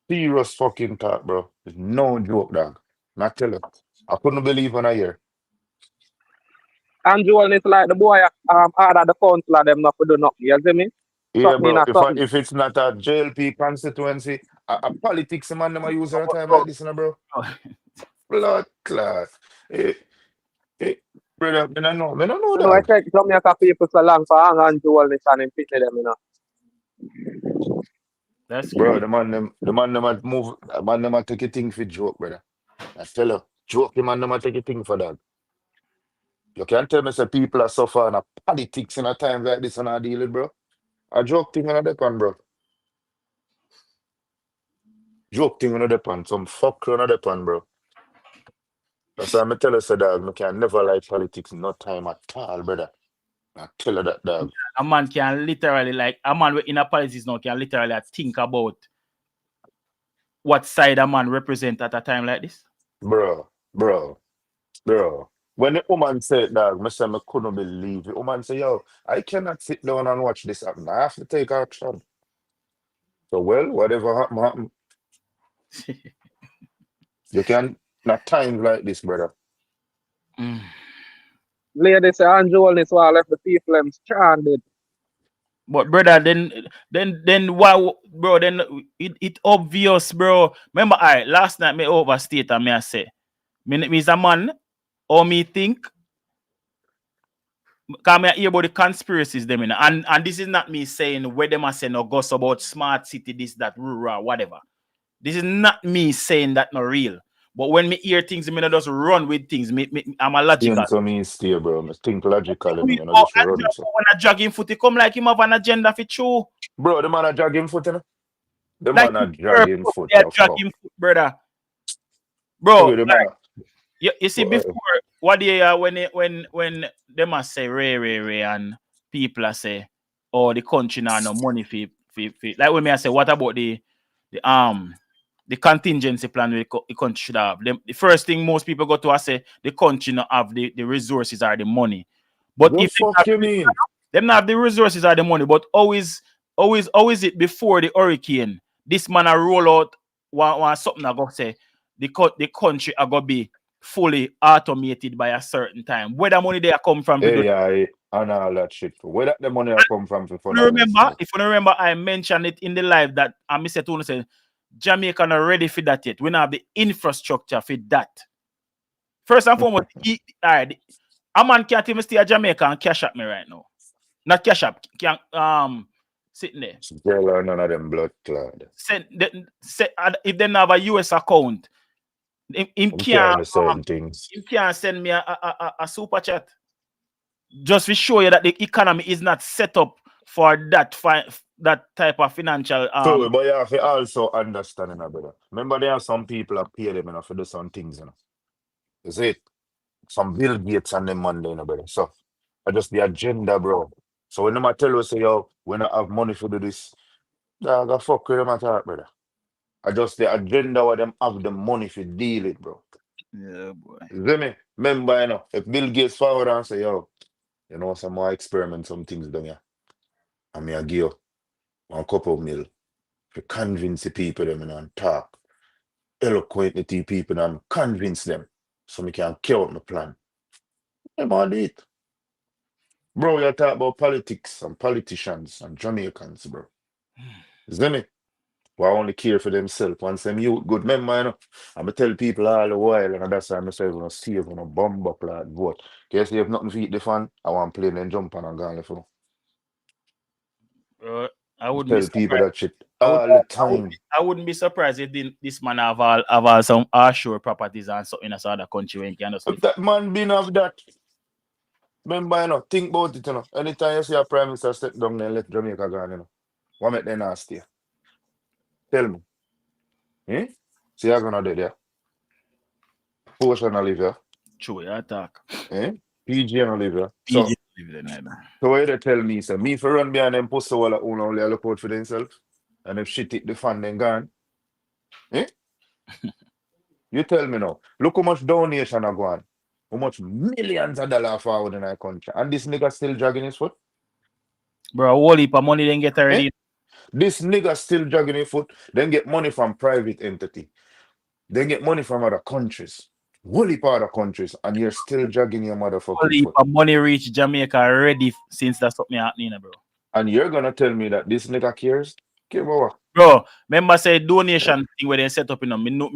Serious fucking talk, bro. It's no joke, dog. Not tell her. I couldn't believe when I hear. And Joel is like the boy order the council of them not to do nothing, you see me? Yeah, Something in bro. a something. If it's not a JLP constituency, a politics man them a use at a time like this, you know, bro. Blood clot. Eh, eh, brother, me don't know, You know, I dog. take Jamaica people so long for hang on Joel is and him pitney them, you know. That's Bro, crazy. the man them a move, the man them a take a thing for joke, brother. I tell you, joke the man them a take a thing for that. You can't tell me say people are suffering a politics in a time like this and I deal with, bro. A joke thing on the pan, bro. Joke thing on the pan. Some fuck on the pan, bro. That's why I tell you, say, dog, I can never like politics no time at all, brother. I tell you that, dog. A man can literally, like, a man in a politics now can literally think about what side a man represent at a time like this. Bro, bro, bro. When the woman said, dog, I said, I couldn't believe it. The woman said, yo, I cannot sit down and watch this happen. I have to take action. So, well, whatever happen, happen. You can, not times like this, brother. Mm. Lady say and Joel is why left the people them stranded. But brother, then why, bro? Then it obvious, bro. Remember, last night me overstate and me I say, me is a man, or me think, come hear about the conspiracies them, and this is not me saying where them are saying no goes about smart city, this, that, rural, whatever. This is not me saying that not real. But when me hear things, me not just run with things. I'm a logical. Think to me stay, bro. I think logically, We, I'm not oh, just run, so. when I dragging foot, he come like him have an agenda for true. Bro, the man a dragging foot, you know? The Like man a they dragging foot, are the fuck. dragging foot, brother. Bro, Who the man a... you see before what they when them a say Ray and people are say, oh, the country now no money for like when me I say what about the contingency plan the country should have. The first thing most people go to I say the country not have the resources or the money. But The if fuck you mean? them not have the resources or the money, but always it before the hurricane. This man a roll out one something I go say the country are gonna be fully automated by a certain time. Where the money they come from to do. AI and all that shit. Where that the money a come from for fun and If you remember, I mentioned it in the live that I Mr. Tony said Jamaica not ready for that yet. We don't have the infrastructure for that. First and foremost, a man can't even stay at Jamaica and cash up me right now. Not cash up, can sitting there. Girl or none of them blood clad. If they don't have a US account, him Can't certain things. can't send me a super chat. Just to show you that the economy is not set up for that type of financial So, but you have to also understand, you know, brother. Remember, there are some people that pay them, you know, for do some things, you know. Is it? Some Bill Gates and them Monday, you know, brother. So, I just the agenda, bro. So when them a tell you, say, yo, we don't have money for do this, dog, I fuck with them at heart, brother. I just the agenda where them have the money for deal it, bro. yeah, boy. You see me? Remember, you know, if Bill Gates forward and say, yo, you know, some more experiment, some things done here. And me a give you 1 couple mil to convince the people them, you know, and talk eloquently to the people and convince them so me can carry out my plan. Them all do it. Bro, you talk about politics and politicians and Jamaicans, bro. You see me? Who only care for themselves. Once them youth good, remember, you know, I'm tell people all the while, and that's why I say, when I save, when I bomb up, like, vote. Guess you have nothing to eat the fan, I want to play then jump on and go on the phone. I wouldn't be Tell people surprised. that shit all the time. I wouldn't be surprised if this man have all some offshore properties and something in a other country when he can just If that man been of that, remember, you know, think about it, you know. Anytime you see a prime minister step down there, let Jamaica go, you know. What make them nasty? Tell me. Eh? See, you're gonna do there. Who's gonna live here? true, yeah, talk. Eh? PG gonna live here. PG So, live there neither. so what they tell me, say, me for run behind them post all who only look out for themselves. And if shit hit the fan, then gone. Eh? You tell me now. Look how much donation are going. How much millions of dollars forward in our country. And this nigga still dragging his foot. Bro, a whole heap of money then get already. Eh? This nigga still dragging his foot. Then get money from private entity. Then get money from other countries. Whole heap of other countries. And you're still dragging your Whole motherfucking heap foot. of money reach Jamaica already since that's something happening, bro. And you're gonna tell me that this nigga cares? Care about what? Bro, remember say donation thing where they set up, you know, me know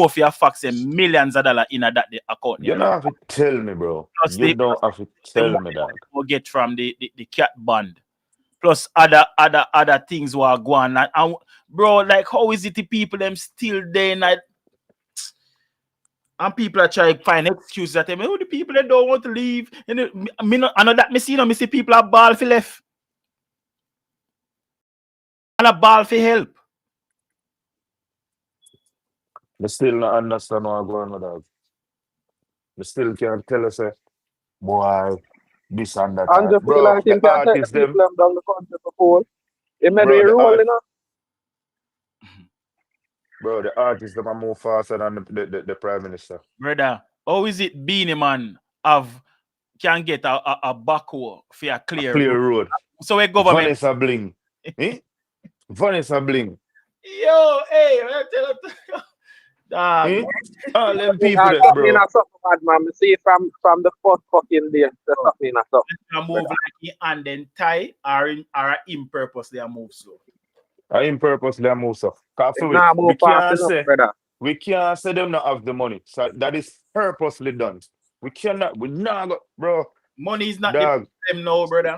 if you fax millions of dollars in that the account. You don't have to tell me, bro. Plus You don't have to tell me that. we get from the cat band. Plus other things were going on. And bro, like how is it the people them still there night? And people are trying to find excuses that them, oh, the people that don't want to leave. And I know that me see people are ball for left. And a ball for help. I still not understand what's going on with that. I still can't tell us, boy, this and that. And just feel Bro, like him the can take the artists them, people down the country before. It may bro, be the rolling up. bro, the artists them are more faster than the prime minister. Brother, how is it Beanie Man can get a backhoe for a clear road. So a government. Vanessa Bling. Eh? Vanessa Bling. Yo, hey, I tell you. Eh? All them people I there, bro. not something bad, man. Me see from the first fucking day. That's something not something. They move like he and then tie or in purpose they move slow. In purposely move so. We can't say them not have the money. So that is purposely done. We not go, bro. Money is not Dog. the them now, brother.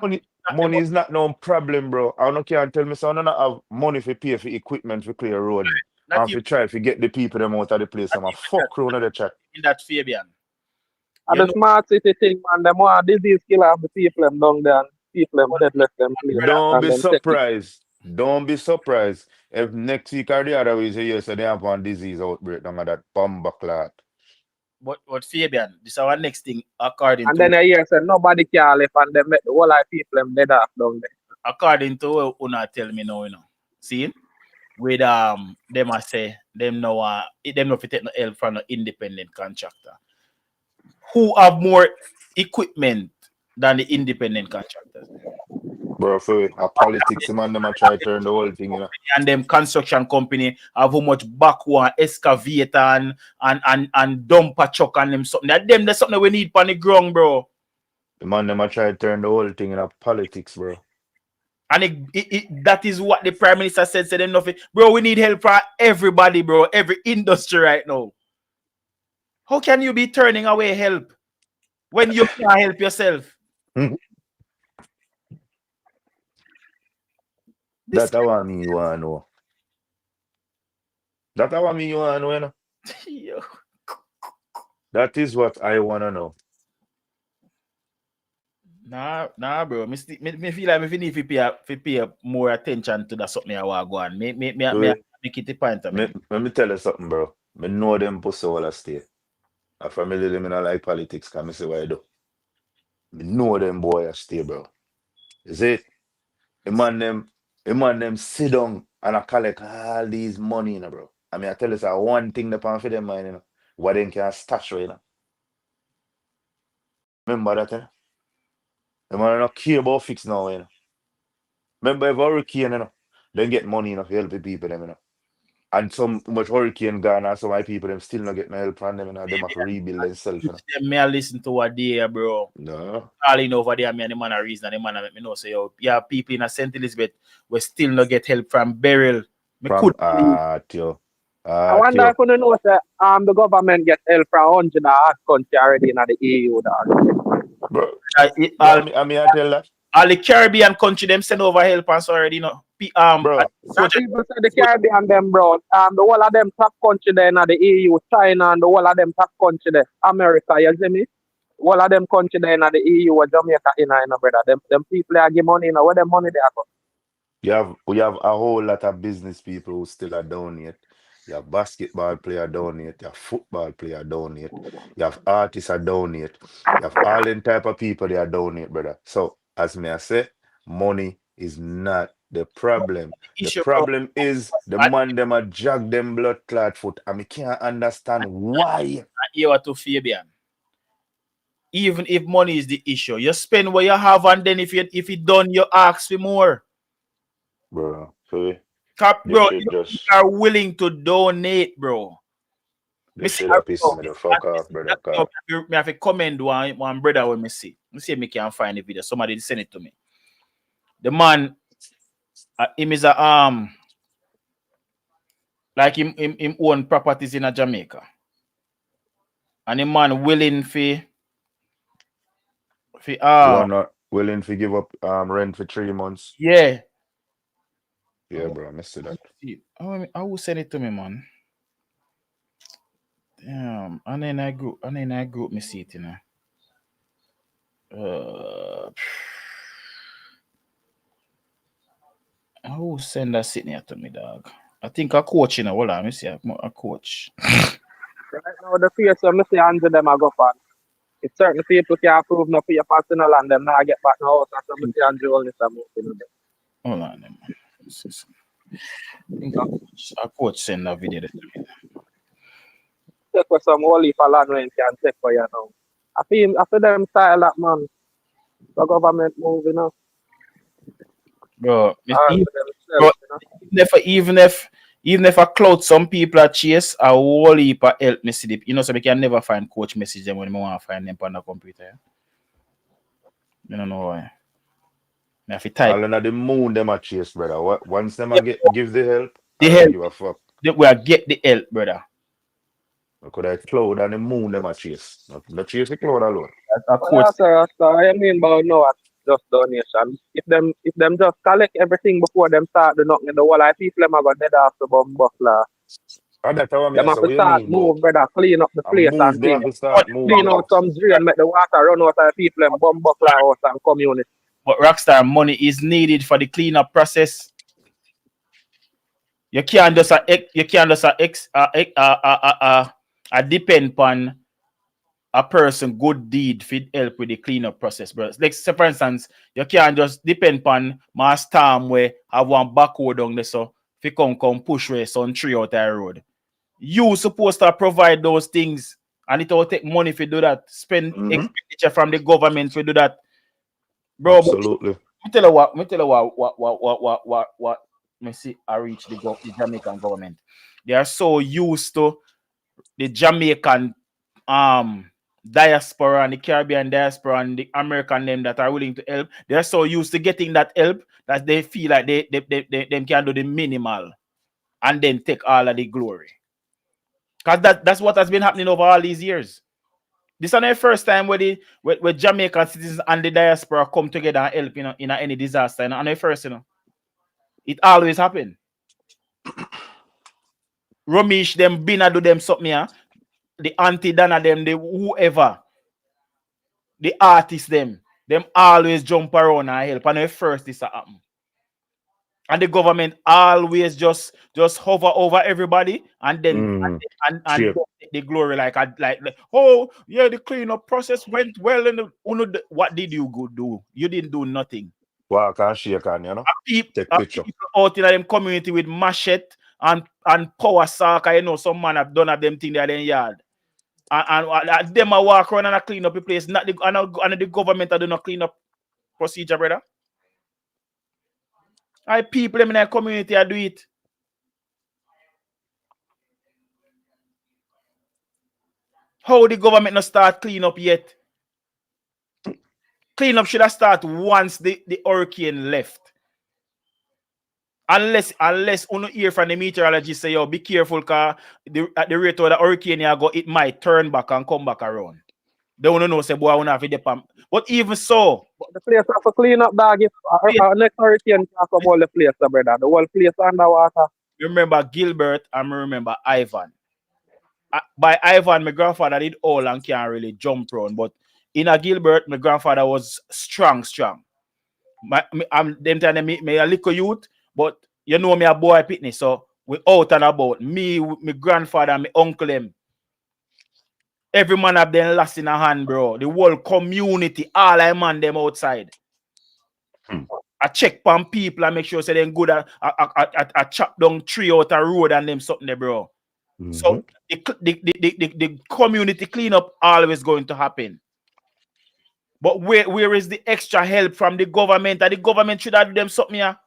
Money is not no problem, bro. I don't care. Tell me, so I don't have money for pay for equipment for clear road. And if you try to get the people them out of the place, I'm a fuck round of the chat. In that Fabian. And the smart city thing, man, them want disease killer of the people them down there and people them dead left them place. Don't be surprised. Don't be surprised if next week or the other week you say they have one disease outbreak down at that bomber clot. But Fabian, this is our next thing according and to. And then a year say nobody can left and they make the whole lot of people them dead off down there. According to what Una tell me now, you know. See? With them I say them no if take no help from an independent contractor. Who have more equipment than the independent contractors? Bro, for a politics man, them a try to turn the whole thing, you know. And them construction company have how much backhoe, excavator and dumper truck and them something. That's something we need on the ground, bro. The man them a try to turn the whole thing in a politics, bro. And that is what the Prime Minister said them nothing. Bro, we need help from everybody, bro. Every industry right now. How can you be turning away help when you can't help yourself? That's what me you want to know. That's what me you want to know, you know? Yo. That is what I want to know. Nah, bro. Me feel like me need to pay more attention to that something I want to go on. Make it a point of me. Let me tell you something, bro. I know them pussy all stay. A family them in like politics, can I say what I do? I know them boy stay, bro. Is it? The man them sit down and I collect all these money, you know, bro. I mean, I tell you, it's one thing that pan for them, man, you know. What they can stash right now. Remember that, you know? The man don't care about fix now, you know. Remember if hurricane, you know, then get money, you know, to help the people, them, you know. And so much hurricane gone, and so my people them still not get no help from them, and them have to rebuild themselves. You know? May I listen to what they are, bro? No. All in over there, me and the man a reason, and the man make me know say, yo, yeah, people in a St. Elizabeth we still not get help from burial. I wonder if you know that the government get help from 100 country already in the EU. Bro, I tell that. All the Caribbean country them send over help and so already, you know. Bro, That people say the Caribbean them, bro. The whole of them top country there in the EU, China, and the whole of them top country there, America, you see me? All of them country there in the EU or Jamaica brother. Them people are give money, where them money there go? we have a whole lot of business people who still are donate. You have basketball player donate, you have football player donate, you have artists are donate, you have all them type of people they are donate, brother. So as me I say, money is not the problem. The issue, bro. problem is the man them a jog them blood clot foot, and we can't understand why. You are to Fabian. Even if money is the issue, you spend what you have, and then if it done, you ask for more. Bro, so Bro, should you just are willing to donate, bro. they should have pissed me the fuck off, brother. Me have to commend one brother when me see. Me see if me can find the video. Somebody send it to me. The man, him is a like him own properties in a Jamaica, and the man willing for you are not willing to give up rent for 3 months. Yeah. Yeah, bro, I missed that. I will send it to me, man. Damn, and then I group me see it, you know. I will send that sitting here to me, dog. I think a coach, you know. Hold on, let me see a coach. Right now, the face of me see Andrew them I go for. If certain people can't prove no for your personal and them now get back now, so me see Andrew only some moving. Hold on, man. I think a coach send that video to me. Take for some holy for land when can take for you now. I feel them style that man. The government moving up. Bro, even if I clout some people are chase, a whole heap of help me see. You know, so we can never find coach message them when I want to find them on the computer. You don't know why. I have to type. All in the moon them a chase, brother. Once them I give the help, the I help. don't give a fuck. We are get the help, brother. Because I cloud and the moon them a chase. Not chase the cloud alone. I mean about no just donation. If them just collect everything before them start the knocking the whole, people them are gonna dead off the bomb buckler. And that's how them have to start move, brother, clean up the place and clean out some drain, make the water run out of people and bomb buckler house and community. But Rockstar, money is needed for the cleanup process. You can't just depend upon a person good deed for help with the cleanup process, bro. Like, say for instance, you can't just depend upon my storm where have one backhoe down there, so if you come push where some tree out the road. You supposed to provide those things, and it will take money if you do that. Spend expenditure from the government to do that, bro. Absolutely. Me tell you what. Me see, I reach the Jamaican government. They are so used to the Jamaican diaspora and the Caribbean diaspora and the American them that are willing to help. They are so used to getting that help that they feel like they can do the minimal and then take all of the glory. Because that's what has been happening over all these years. This is not the first time where Jamaican citizens and the diaspora come together and help in any disaster. And the first, it always happen. Romish them Bina do them something here. The auntie Dana them, the whoever, the artists them always jump around and help. And the first this happen. And the government always just hover over everybody and then and the glory like oh yeah, the cleanup process went well. And what did you go do? You didn't do nothing. Walk and shake on, you know. Take picture. People out in them community with machete and power sack. You know, some man have done them thing there in yard. And them a walk around and clean up the place. Not the government do not clean up procedure, brother. I people them in the community I do it. How the government not start clean up yet? Clean up should have start once the hurricane left. Unless you hear from the meteorologist say, yo, be careful because at the rate of the hurricane you go, it might turn back and come back around. They want to know, say, boy, I want to have it. But even so, But the place have to clean up, dog. If next hurricane can come all the place, brother. The whole place underwater. remember Gilbert and remember Ivan. By Ivan, my grandfather did all and can't really jump around. But in a Gilbert, my grandfather was strong. I'm them time me a little youth, but you know me a boy pitney, so we out and about. Me, my grandfather, my uncle them. Every man have them last in a hand, bro. The whole community, all I man them outside. I check on people and make sure say them good. I chop down tree out a road and them something there, bro. So the community cleanup always going to happen. But where is the extra help from the government? And the government should have do them something here.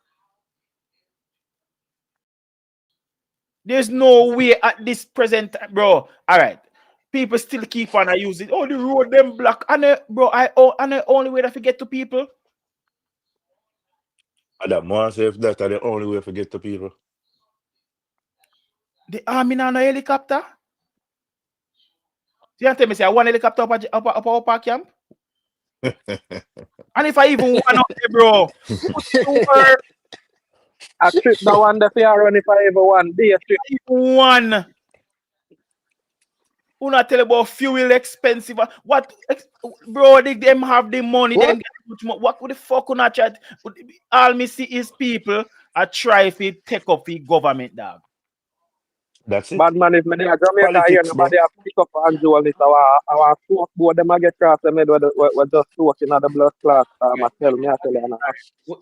There's no way at this present, bro. All right. People still keep on using it. Oh, the road them black. And bro, and the only way that I get to people. That more safe that are the only way to get to people. The army on a helicopter. You tell me say one helicopter up our camp? And if I even want up there, bro, I trip the one the fair run if I ever want. Day trip. One. Who not tell about fuel expensive? What, bro? Them have the money. Them get much more. What the fuck on that chat? All me see is people are trying to take up the government, dog. That's it. Bad man, if me there Jamaica Politics, here, nobody have pick up and jewel this our smoke board them a get cross them head we just soaking in the blood clot. I tell you.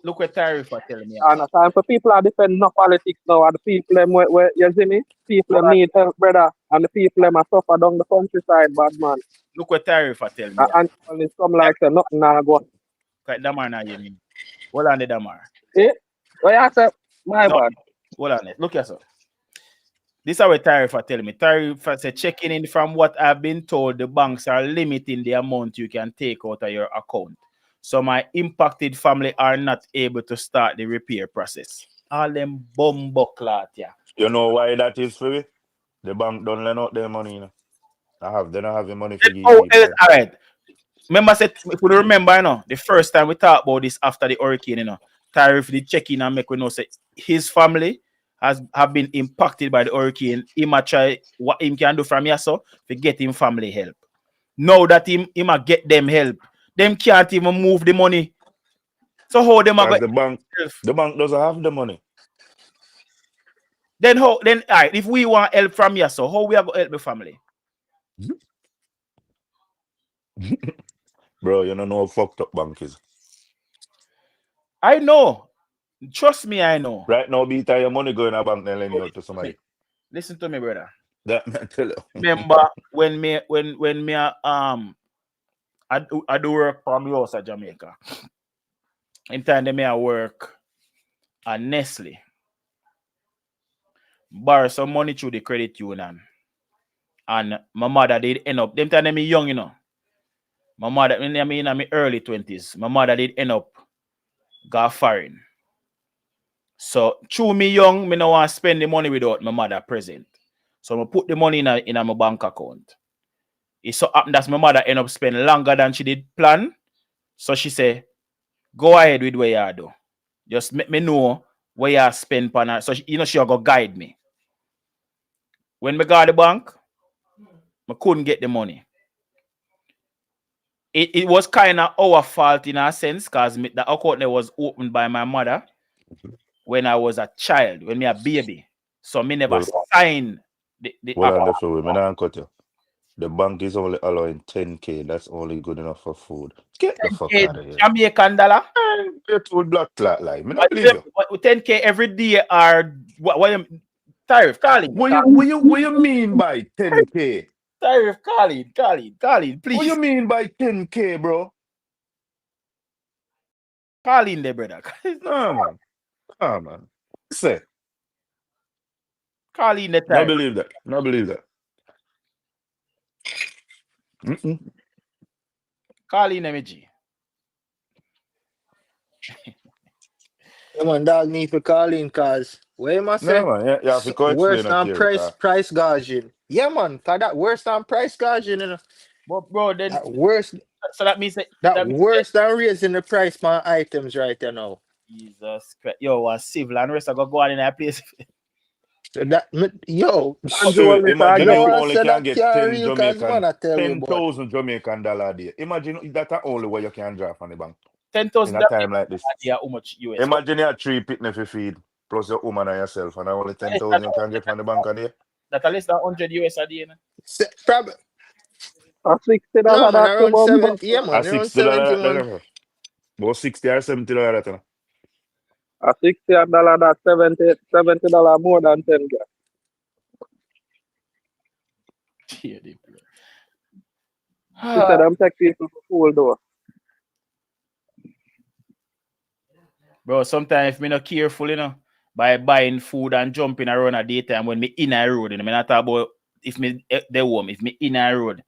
Look what tariff are telling me. And time for people are defend no politics now. And the people them where you see me, people them need help, brother, and the people them are suffer down the countryside, bad man. Look what tariff are telling me. And it's some like say nothing now go. Quite Damar now you mean. Hold on the Damar. Eh? What you say? My bad. Hold on it. Look here, sir. This is what tariff are telling me. Tariff say checking in from what I've been told, the banks are limiting the amount you can take out of your account. So my impacted family are not able to start the repair process. All them bumbleclot, yeah. You know why that is for me? The bank don't lend out their money, you know. They don't have the money for you. All right. Remember, if we remember, you know, the first time we talked about this after the hurricane, you know, tariff did check in and make we know say his family have been impacted by the hurricane. He might try what him can do from here so to get him family help. Now that he might get them help, them can't even move the money. So how them are the bank doesn't have the money. Then how then all right, if we want help from here, so how we are going to help the family? Bro, you don't know how fucked up bank is. I know. Trust me, I know. Right now, beat your money going to bank and lend you out to somebody. Listen to me, brother. That man tell you. Remember when I do work from the house at Jamaica. In time they may I work at Nestle. Borrow some money through the credit union. And my mother did end up, them time they me young, you know. My mother, when I mean in my early 20s, my mother did end up go foreign. So through me young, me no want to spend the money without my mother present. So I put the money in my bank account. It so happened that my mother end up spending longer than she did plan. So she say, go ahead with what you do. Just make me know where you spend on her. So she go guide me. When me got the bank, I couldn't get the money. It was kind of our fault in a sense because the account was opened by my mother when I was a child, when me a baby. So me never signed the account. The bank is only allowing 10K. That's only good enough for food. Get the fuck out of here. Jamaican dollar? You're too black flat like. Me not believe you. 10K every day are what tariff, Khalid. What you mean by 10K? Tariff, Khalid, please. What you mean by 10K, bro? Khalid there, brother. No, man. Say. Khalid the tariff. No believe that. Khalid MG. Yeah, man, dog need to call in because where am I saying? No, man, yeah, worse than price gouging. Yeah, man, cause that worse than price gouging, you know. But bro, then That worse so that means that worse than raising the price for items right there now. Jesus Christ. Yo, one civil and rest I go on in that place. So that yo, And So Joel, Mr. you imagine Get if know you what I only said can that get can't 10 real cause man Jamaican, I tell you boy. 10,000 Jamaican dollar a day. Imagine that's the only way you can draw from the bank in 10,000 a time like this. idea how much US. Imagine you have 3 picnic for feed, plus your woman and yourself, and only 10,000 you can get from the bank a day. That at least 100 US a day. You know? Probably a no $60 man that around come 70, yeah A man, around 60 70 dollar, man. about 60 or 70 dollar. a $60 that $70 more than 10 gas. Yeah, they play. She said I'm take people for full door. Bro, sometimes if me not careful, you know, by buying food and jumping around a daytime when me in a road, you know, me not talk about if me the home, if me in a road,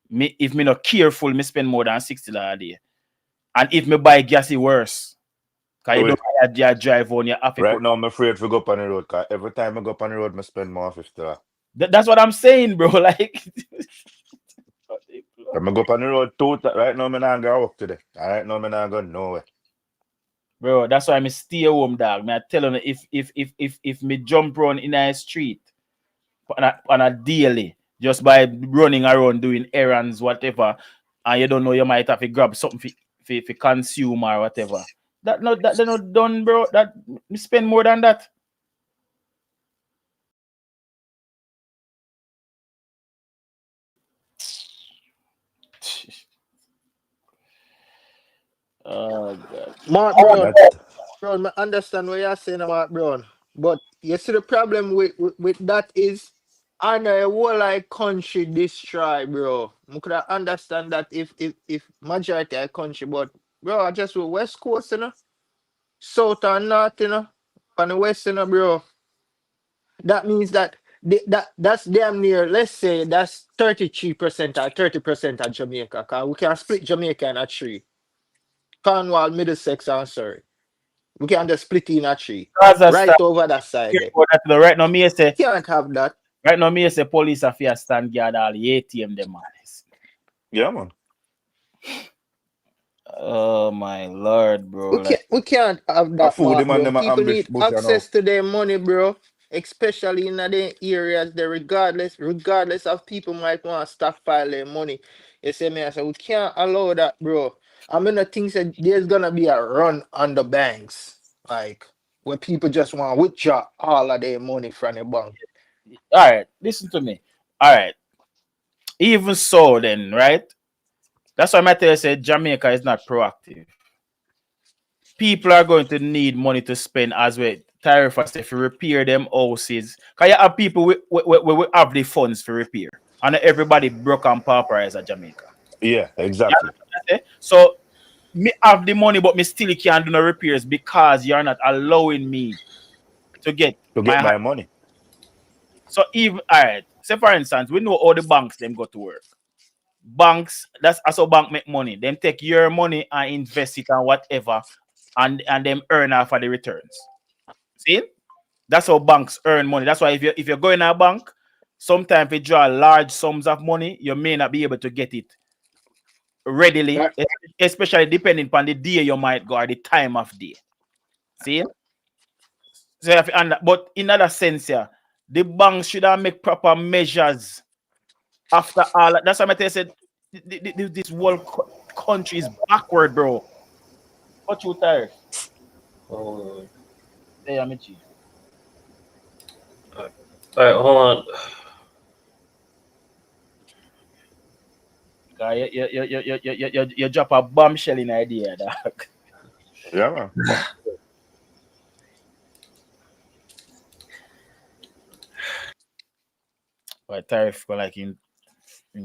me if me not careful, me spend more than $60 a day. And if me buy gas, it worse. Cause you Wait. don't you drive on your have to Right put. now, I'm afraid to go up on the road, because every time I go up on the road, I spend more $50. That's what I'm saying, bro. Like I'm go up on the road right now, I'm not going up today. Right now, I'm not going nowhere. bro, that's why I stay home, dog. Me I tell you, if me jump around in a street on a daily, just by running around doing errands, whatever, and you don't know you might have to grab something for consume or whatever. That they're not done, bro. That me spend more than that. Oh God. Mark Brown, That, Brown, I understand what you're saying about Brown. But you see the problem with that is I know a whole like country destroy, bro. I could understand that if majority of country, but bro, I just with West Coast, you know, South and North, you know, on the West, you know, bro. That means that that's damn near, let's say that's 33% or 30% of Jamaica. Cause we can split Jamaica in a three. Cornwall, Middlesex, and Surrey. We can just split in a tree. Gaza Right start over that side there. right now, me say Can't have that. right now, me say police affairs stand guard all the ATM them man. yeah, man. Oh my lord, bro. Like We can't have A that, food, the Mark, man, bro. them a People ambush need bush, you know. access to their money, bro. Especially in the areas there, regardless of people might want to stockpile their money. You see me? I say we can't allow that, bro. I mean, I think that there's gonna be a run on the banks, like where people just want to withdraw all of their money from the bank. all right, listen to me. All right. Even so, then, right? That's why my tell you say Jamaica is not proactive. People are going to need money to spend as well. Tariff us if you repair them houses. Because you have people we have the funds for repair. And everybody broke and pauperized at Jamaica. Yeah, You exactly. understand? So me have the money, but me still can't do no repairs because you're not allowing me to get To get my. my money. So even all right. Say for instance, we know all the banks them go to work. Banks, that's how bank make money. Them take your money and invest it and whatever, and them earn off of the returns. See, that's how banks earn money. That's why if you're going to a bank, sometimes if you draw large sums of money, you may not be able to get it readily, Right. especially depending upon the day you might go or the time of day. See, so but in other sense, yeah, the banks should have make proper measures after all. That's why I said this whole country is backward, bro. What you tariff? Oh, Hey, I'm chief. all right, hold on. You drop a bombshell in idea, dog. Yeah, man. But tariff go like in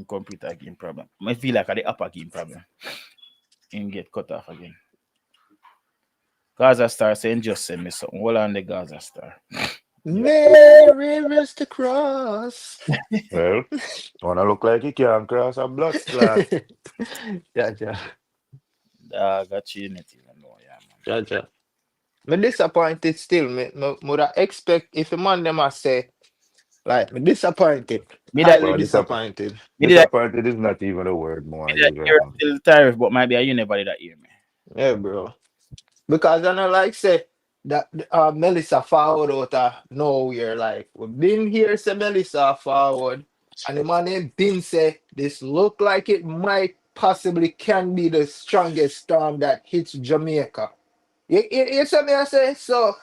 computer game problem. I feel like at the upper game problem. In get cut off again. Gaza Star saying just send me something. Hold on the Gaza Star. Mary rivers to cross. Well, wanna look like you can't cross a blood clot. Yeah. I got you in it even know, yeah, man. Yeah. Me disappointed still. Me would expect if a man them a say Like, me disappointed. Me that Highly Bro, disappointed. me did that disappointed is not even a word more me did that usually. hear still tariff, but maybe you never did that hear me. Yeah, bro. Because I know, like, say, that Melissa forward out of nowhere. Like, we've been here, say Melissa forward. And the man named Bin say, this look like it might possibly can be the strongest storm that hits Jamaica. You see me, I say, so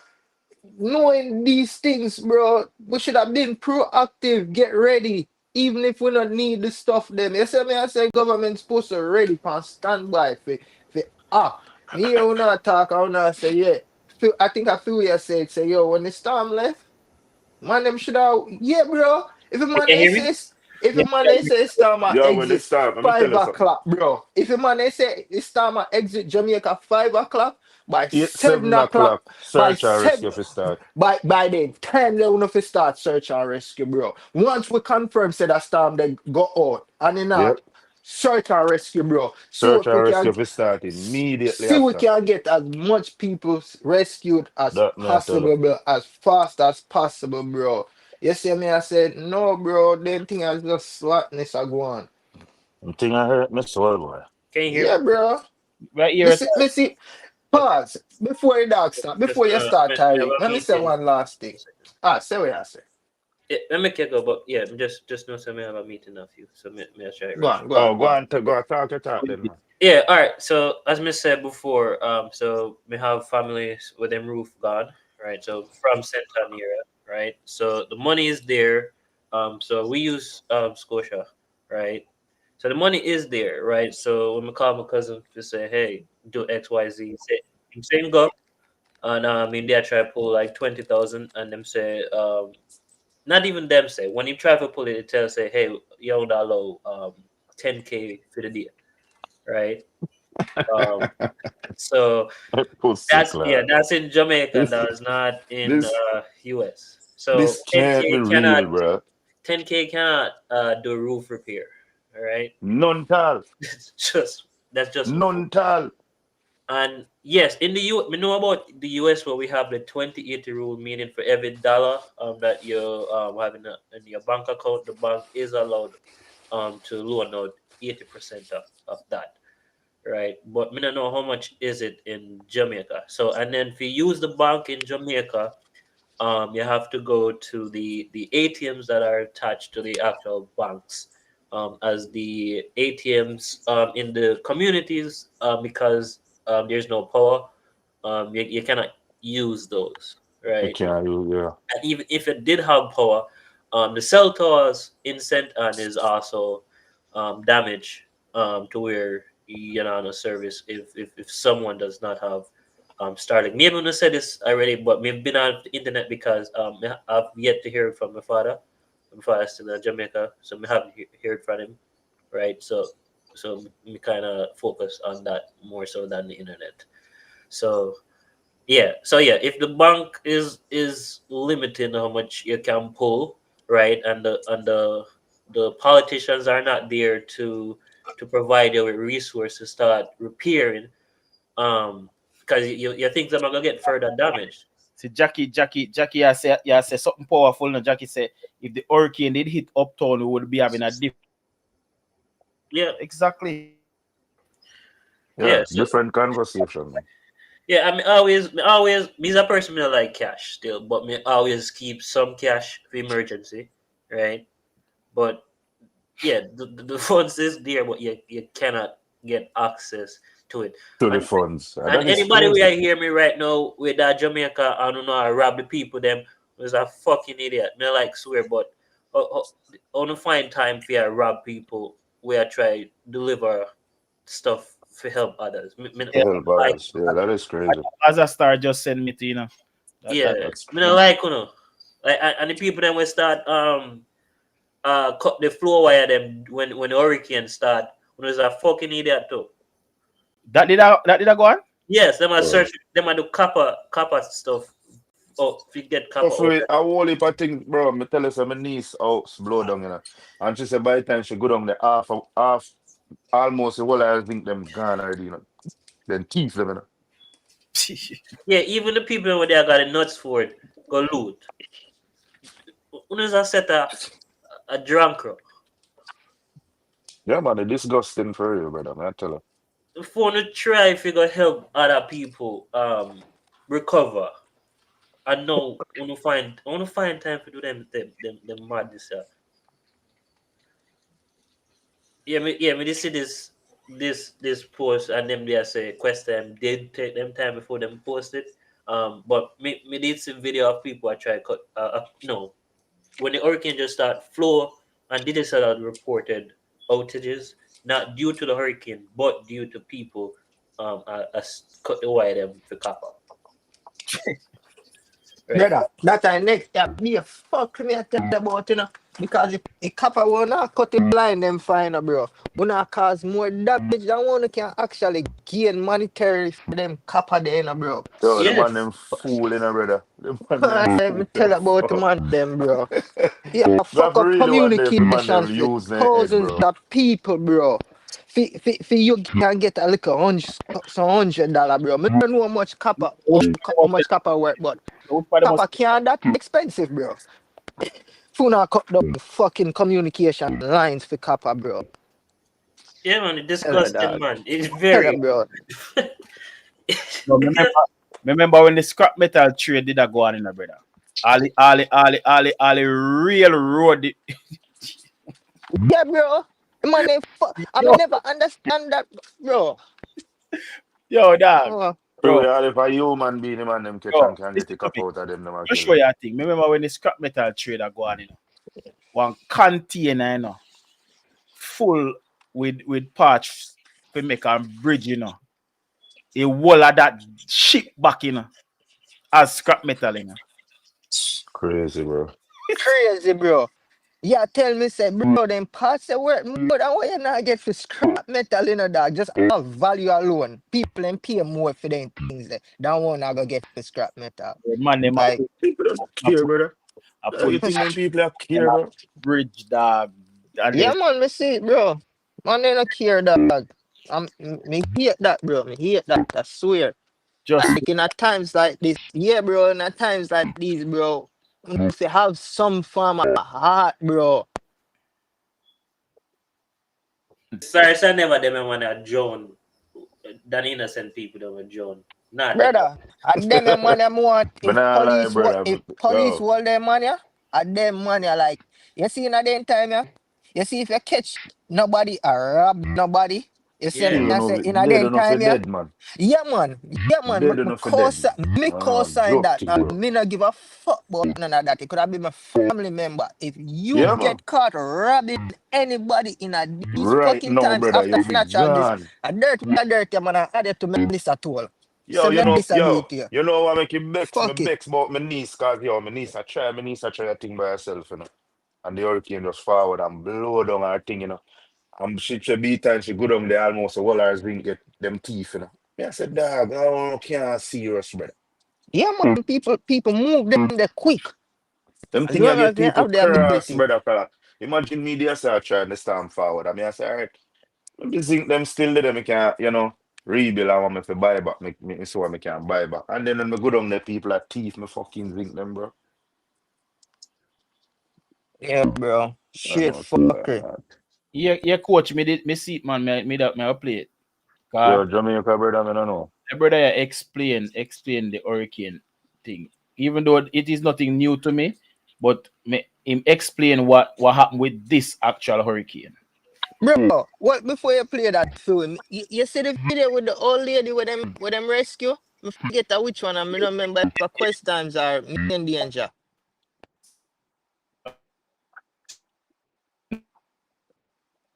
knowing these things, bro, we should have been proactive, get ready, even if we don't need the stuff them. You see me, I say government supposed to ready for standby for me here when I talk, I wanna say, yeah. I think I feel you say, yo, when the storm left, man, them should have, yeah, bro. If a You man can they hear me? says, if a Yeah. man they say storm at Yo, when they exit start, let me tell five you something. o'clock, bro. If a man they say the storm at exit Jamaica 5 o'clock, by 7 7 o'clock, o'clock, by search and rescue 7 if you start. by then, time they wanna fi start search and rescue, bro. Once we confirm say that storm they go out and then Yep. search and rescue, bro. See Search if we and rescue can if you start immediately see we after. can get as much people rescued as That me I tell you. possible, bro, as fast as possible, bro. You see me, I said, no, bro, them thing is just slackness I go on. The thing I hurt my soul, boy. Can you hear me? Yeah, bro. Right here. Listen, Okay. pause. Before you dog start, Just before you start, me have Tyree, a let me say meeting. one last thing. Say what I say. Yeah, let me kick up, but yeah, just know so me have a meeting of you, so me I try to Go rush. on, go Oh, on, go go on. on, go on, talk your talk then, man. Yeah, all right. So as me said before, so we have families with them roof gone, right? So from St. Anira, right? So the money is there. So we use Scotia, right? So the money is there, right? So when we call my cousin to say, hey, do X, Y, Z, say I'm saying go, and in there try to pull like 20,000, and them say not even them say when you try to pull it, it tells say, hey, you only allow 10K for the day, right? Um, so Pussy that's clad. that's in Jamaica. This, That's not in this, US. So this can't be real, bro. 10K cannot do a roof repair. All right, None tall. just that's just no. None tall. And yes, in the U, we know about the US where we have the 20/80 rule, meaning for every dollar that you have in your bank account, the bank is allowed to loan out 80% of that, right? But me don't know how much is it in Jamaica. So and then if you use the bank in Jamaica, you have to go to the ATMs that are attached to the actual banks, as the ATMs in the communities, because there's no power, you cannot use those, I right? can't use, yeah. And even if it did have power, the cell towers in St. Anne is also damaged, to where you're not on a service if someone does not have Starlink. Maybe I'm gonna say this already, but we've been on the internet because I've yet to hear from my father. My father's still in Jamaica, so we haven't heard from him, right? So we kind of focus on that more so than the internet. So yeah, if the bank is limiting how much you can pull, right, and the politicians are not there to provide you with resources to start repairing, because you think them are gonna get further damaged. See Jackie I say something powerful. No, Jackie say if the hurricane did hit uptown, we would be having a different. Yeah, Exactly. yeah. Yeah, So different conversation, man. yeah, I mean, always, me's a person that like cash still, but me always keep some cash for emergency, right? But yeah, the funds is there, but you cannot get access to it. To the And funds. and That is anybody who crazy. hear me right now with that Jamaica, I don't know, I rob the people, them was a fucking idiot. Me like swear, but on to find time for you rob people where I try deliver stuff for help others. Yeah. To help Like, others. Yeah, that is crazy. As a star, just send me to yeah, that That's me not like like and the people then will start cut the floor wire them when the hurricane start. When there's a fucking idiot too. that did I go on? Yes, them are uh, search. Them are do copper stuff. Oh, if you get copper But out for it, a whole heap of things, bro. Me tell you, so my niece house blow down, you know. And she said by the time she go down the half, almost the whole I think them gone already, you know. Then thief them, you know. Yeah, even the people over there got the nuts for it. Go loot. a set a drunk. Yeah, man, it's disgusting for you, brother. Man, I tell you. For to try if you go help other people recover. I know I want to find time to do them madness. Me they see this post and them they say question did take them time before them post it. But me did see video of people I try cut no when the hurricane just start flow and did had reported outages not due to the hurricane but due to people cut the wire them for copper. Right. Brother, that I next step be a fuck me I tell you about, you know. Because if a copper wanna cut the line them fine, bro. Wanna cause more damage than one can actually gain monetary for them copper there, bro. Yo, the man Yes. them fooling, brother. The man them Let me fooling. tell about the Fuck. man them, bro. Yeah, We fuck have up really one day for man communication them for use their head, thousands bro. of people, bro. For you can get a little $100, bro. I don't know how much copper, how much copper worth, but copper can't that expensive, bro. If not cut down fucking communication lines for copper, bro. Yeah, man, it's Tell her, disgusting, dog. man. It's Tell her, very. bro. No, remember when the scrap metal trade did that go on in a brother? All the real road. Yeah, bro. Man, I Yo, mean, never understand that, bro. yo, dog. Oh, So, Bro, yeah, if a human being, the man them catch yo, and can get listen the to cup me. out of them, them a I'll kill show them. you a thing. Remember when the scrap metal trader go on, one container, full with parts to make a bridge, A wall of that ship back, as scrap metal, Crazy, bro. crazy, bro. Yeah, tell me, say, bro, them parts that work more than what you not get for scrap metal, dog. Just have value alone. People them pay more for them things than one I go get for scrap metal. Man, them Like, People don't I care, put brother. I You put think them people are in care, a bro? bridge, dog, and yeah, then man, me see it, bro. Man, they don't care, dog. Me hate that, bro. Me hate that. I swear. just Like in at times like this, yeah, bro. In at times like these, bro. You must have some form of heart, bro. Sorry, I never them when a John than innocent people that were John. Not them. Brother, and them a man them want But nah lie, brother. if police Yo, hold them man yeah, and them man yeah like you see in a them time yeah, you see if you catch nobody or rob nobody, you see Yeah. me kill I say enough, in a dead them enough for time yeah. dead, man. Yeah man, Dead enough for dead, man. me I know, co-sign joke that thing, and bro. me not give a fuck about none of that. It could have been my family member. If you Yeah, man. get caught robbing anybody in a these Right fucking now, times brother, after you'll be natural this, gone. a dirty man I add it to Melissa tool. Yo, So Melissa do it to you. you know what make you vex? Me Fuck it. vex about my niece, cause yo, my niece a try a thing by herself, And the hurricane just forward and blow down her thing, she beat and she go down there almost a whole hour's ring get them teeth. Yeah, I said, dog, I can't serious, brother. Yeah, man, people move them there quick. Them As thing I long as get they people have the cross, ability. brother, fella. Imagine me there, sir, trying to stand forward. I say, all right, maybe think them still there, me can, rebuild and want me to buy back, me so I can buy back. And then when me go down there, people are thief, me fucking zinc them, bro. Yeah, bro. I Shit know, so, fuckery. yeah, coach, me seat man, me play it. yo, Cause Jamaica, brother, I don't know. my brother explain the hurricane thing. Even though it is nothing new to me, but him explain what happened with this actual hurricane. Bro, what before you play that film, you see the video with the old lady with them rescue? I forget which one, I don't remember if a Quest Times or Me in Danger.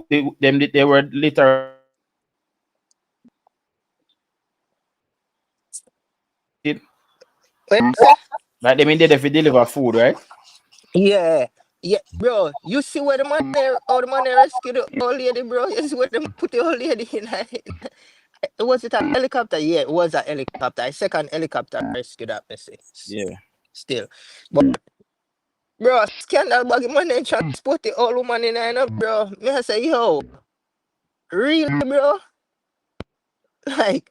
They were literally What you say? like they mean they if deliver food, right? Yeah. Yeah, bro. You see where the man there, how the man there rescue the old lady, bro? You see where them put the old lady in was it a helicopter? Yeah, it was a helicopter. A second helicopter rescue that me see. Yeah. Still. But bro, scandal bag man and transport the old woman in there, bro. Me I say, yo, really, bro? Like,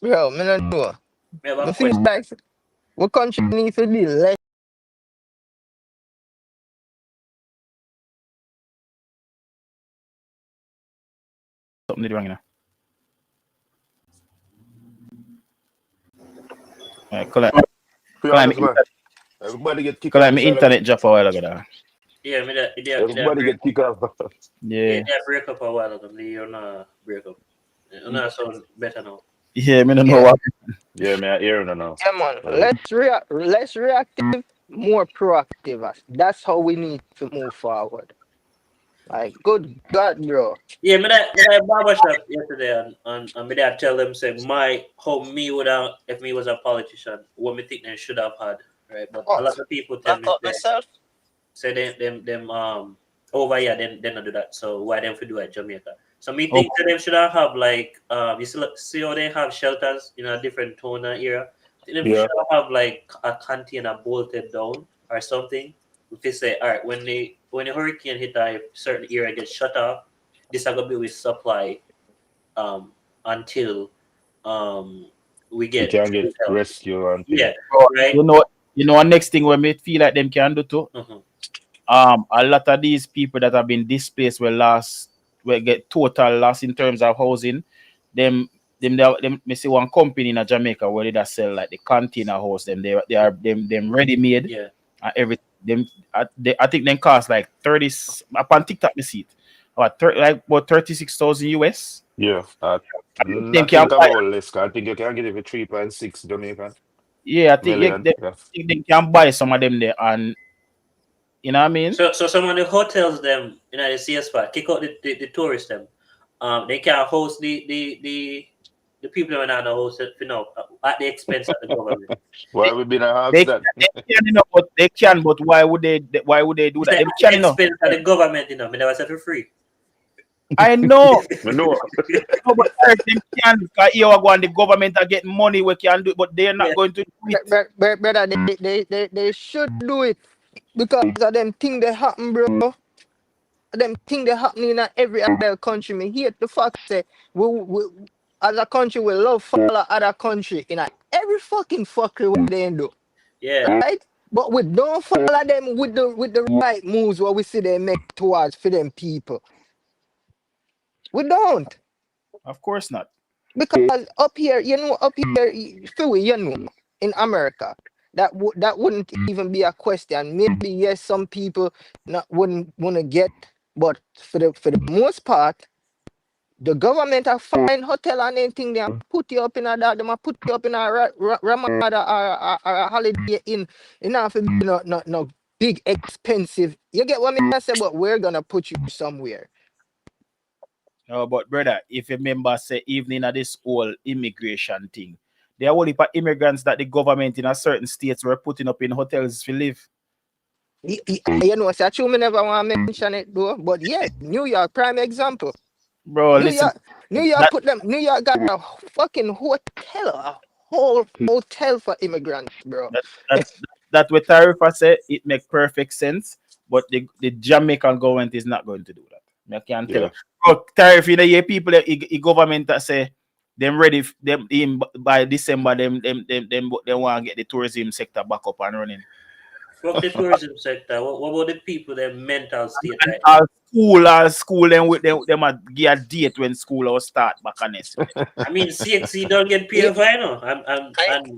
bro, me don't know. Me have a Me feel question. like what country needs to be less something did wrong, you know. Alright, collect Be my honest, man. Everybody get kicked collect off my the side of internet drop a while ago there. Yeah, me that everybody break. get kicked off. Yeah. That break up a while ago. Me on a break up. On a sound better now. Yeah, me don't know Yeah. what. Yeah, man, I hear it now. Yeah, man. Less reactive, more proactive. That's how we need to move forward. Like, good God, bro. Yeah, me that barbershop yesterday and me that tell them say how me would have if me was a politician, what me think they should have had, right? But a lot of people tell Back me up myself. say them over here then not do that. So why them for do at Jamaica? So me Oh. think that them should have like you see how they have shelters in a different tone area. Them Yeah. should have like a container bolted down or something. If they say, all right, when the hurricane hit a certain area gets shut off, this are gonna be with supply until we We get can get help. rescue and Yeah, Bro, right. you know, next thing we may feel like them can do too. Mhm. A lot of these people that have been displaced will get total loss in terms of housing. Them me see one company in Jamaica where they that sell like the container house. They are them ready made. Yeah. And every them I think them cost like 30 upon TikTok me see it. About 36,000 US. yeah. I Them think can buy. about less. I think you can get it for 3.6 Jamaican Yeah, I think million. Yeah. they can buy some of them there, and you know what I mean. So some of the hotels them in the CS spot kick out the tourists them. They can host the people that are not the host it, at the expense of the government. Why we been asked They that? can, but why would they do It's that? like They at can, the no. expense of the government, me never said for free. I know. We know. No, but Eric, them can, because here we go and the government are getting money we can do it, but they're not Yeah. going to do it. Brother, they should do it because of them thing that happen, bro. Them thing that happen in every other country. Me hate the fact that we as a country we love follow other country in every fucking fuckery what they do. Yeah. Right? But we don't follow them with the right moves what we see they make towards for them people. We don't. Of course not. Because up here, in America, that wouldn't even be a question. Maybe yes, some people wouldn't want to get, but for the most part, the government are fine hotel and anything they put you up in put you up in a Ramada or a holiday in enough to be no big expensive. You get what I say? But we're gonna put you somewhere. No, but brother, if you remember, say evening of this whole immigration thing, there are only immigrants that the government in a certain states were putting up in hotels to live. You know, so I never want to mention it though, but yeah, New York, prime example. Bro, listen. New York New York got a fucking hotel, a whole hotel for immigrants, bro. That what Tarifa said, it makes perfect sense, but the Jamaican government is not going to do that. I can't tell you. Bro, Tariff, you know, you people, the government that say them ready, by December, them want to get the tourism sector back up and running. Fuck the tourism sector. What about the people, their mental state? Our school, them with them a give a date when school will start back on it. I mean, CXC don't get paid for, you know, and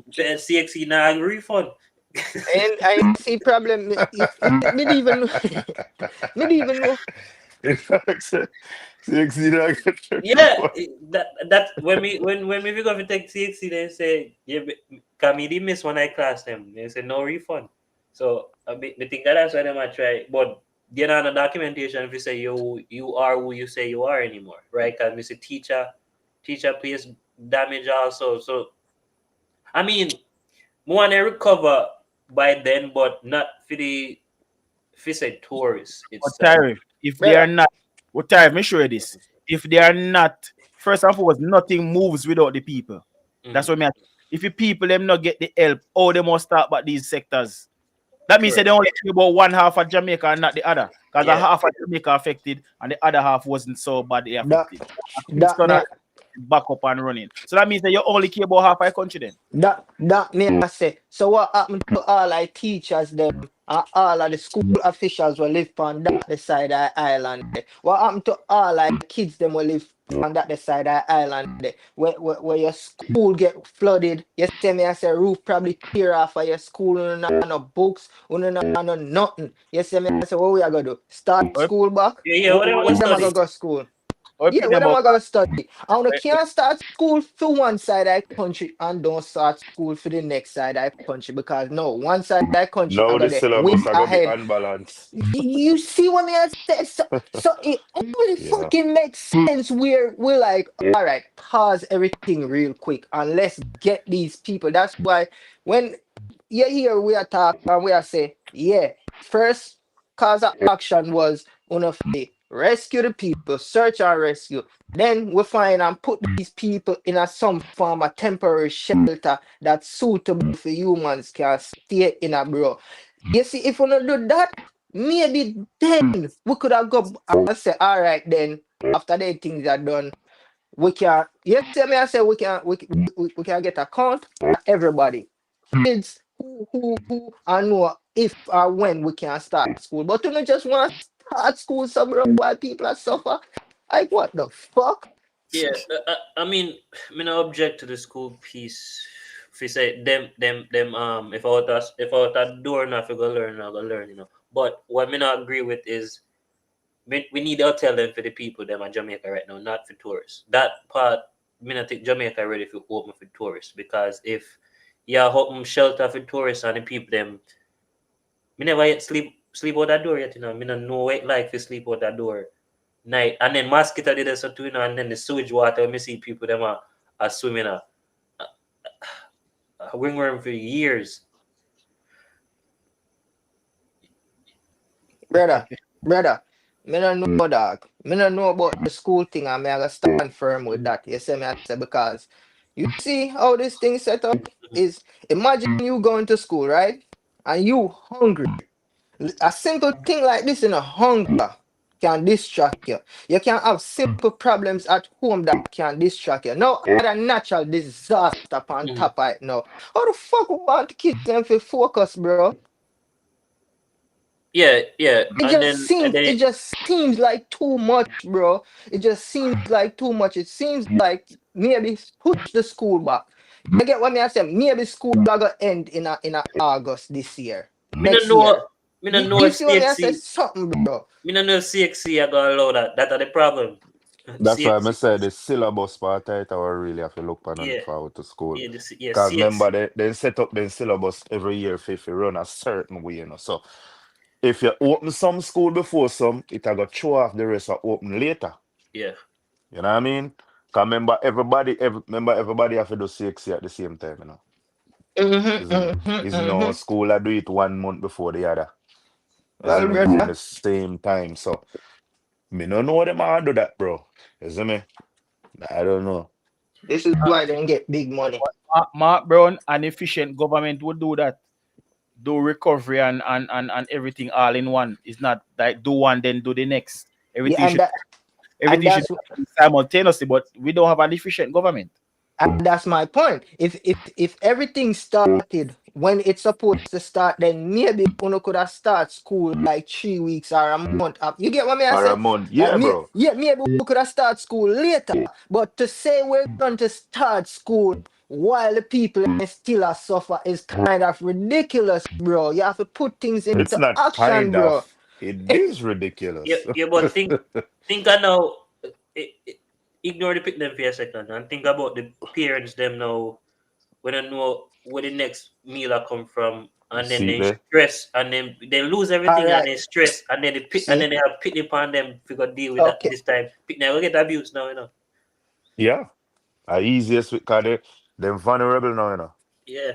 CXC now refund. And I see problem. Me even know. Yeah, that when we go to take CXC, they say yeah, comedy miss one night class them. They say no refund. So I think that's why they might try, but get on the documentation if you say you are who you say you are anymore, right? Because we say teacher pays damage also. So I mean, more want to recover by then, but not for the say tourists. But Tariff, if they are not, what Tariff, me show you this. If they are not, first and foremost, nothing moves without the people. Mm-hmm. That's what I mean. If the people them not get the help, they must start about these sectors. That means they only care about one half of Jamaica and not the other. Because the half of Jamaica affected and the other half wasn't so badly affected. It's gonna back up and running. So that means that you only care about half of the country then. That me I say. So what happened to all our teachers them and all of the school officials will live on that side of the island? What happened to all our kids them will live on that the side of the island there, where your school get flooded. You see me, I say roof probably tear off of your school, and no books, and no nothing. You see me, I say what we are gonna do? Start school back? Yeah, what am I What gonna them are study? gonna go school? Or Yeah, pick what them am up. I gonna study? I wanna can't start school for one side of the country and don't start school for the next side of the country because no, one side of the country I Now got the the way syllabus are gonna be ahead. unbalanced. You see what me I said? So it only Yeah. fucking makes sense where we're like, all right, pause everything real quick and let's get these people. That's why when you hear we are talking and we are say, yeah, first cause of action was one of the rescue the people, search and rescue. Then we find and put these people in a some form of temporary shelter that's suitable for humans can stay in a bro. You see, if we don't do that, maybe then we could have go and say, all right, then after the things are done, we can. You see me, I say we can get account for everybody, kids who I know if or when we can start school, but we don't just want to start school somewhere while people are suffer. Like what the fuck? Yeah, I mean, me no object to the school piece. If you say them if I was a door now, if I go learn, I go learn, you know. But what me not agree with is we need to tell them for the people them at Jamaica right now, not for tourists. That part, me not think Jamaica ready for open for tourists because if you open shelter for tourists and the people them, me never yet sleep out that door yet, you know. Me not know what it like to sleep out that door night and then mosquito did this too, you know, and then the sewage water. Me see people them are swimming a ringworm for years. Brother, me don't know dog. Me don't know about the school thing and me I gotta stand firm with that. You see me I say because you see how this thing set up is imagine you going to school, right? And you hungry. A simple thing like this in a hunger can distract you. You can have simple problems at home that can distract you. No other natural disaster on Mhm. top of it now. How the fuck we want the kids them to focus, bro? Yeah, It and just then seems it just seems like too much, bro. It just seems like too much. It seems like maybe push the school back. I get what me I say. Maybe school are gonna end in a August this year. me no Next know year. me no You, know you if see what me I say? CXC Something, bro. me no know if CXC are gonna allow that. That are the problem. That's why I CXC, say the syllabus part I will really have to look on and yeah, forward to school. yeah, Because remember, CXC, they set up the syllabus every year if you run a certain way, you know. So if you open some school before some, it will go throw off the rest of open later. yeah. You know what I mean? Because remember everybody have to do CXC at the same time, you know. Isn't it? Is no school I do it 1 month before the other. Well, Isn't me? Is in brother, the same time. So me no know them how do that, bro. Isn't me? I don't know. this is why they get big money. Mark Brown, an efficient government would do that. Do recovery and everything all in one. It's not like do one then do the next. Yeah, Everything should and everything should that's happen simultaneously, but we don't have an efficient government. And that's my point. If everything started when it's supposed to start, then maybe Uno could have started school like 3 weeks or a month up. You get what me I Or a say? month. Like Yeah, bro. yeah, maybe we could have started school later. But to say we're going to start school while the people still are suffer is kind of ridiculous, bro. You have to put things It's into not action, kind bro. of. It is Yeah, ridiculous. yeah, but think I now. Ignore the pick them for a second and think about the parents them now when I know where the next meal I come from, and then See they there? stress and then they lose All everything and right. they stress and then See? they have pity upon them to go deal with that Okay. this time. Now we get abused now, you know. Yeah. Easiest because them vulnerable now, you know. Yeah,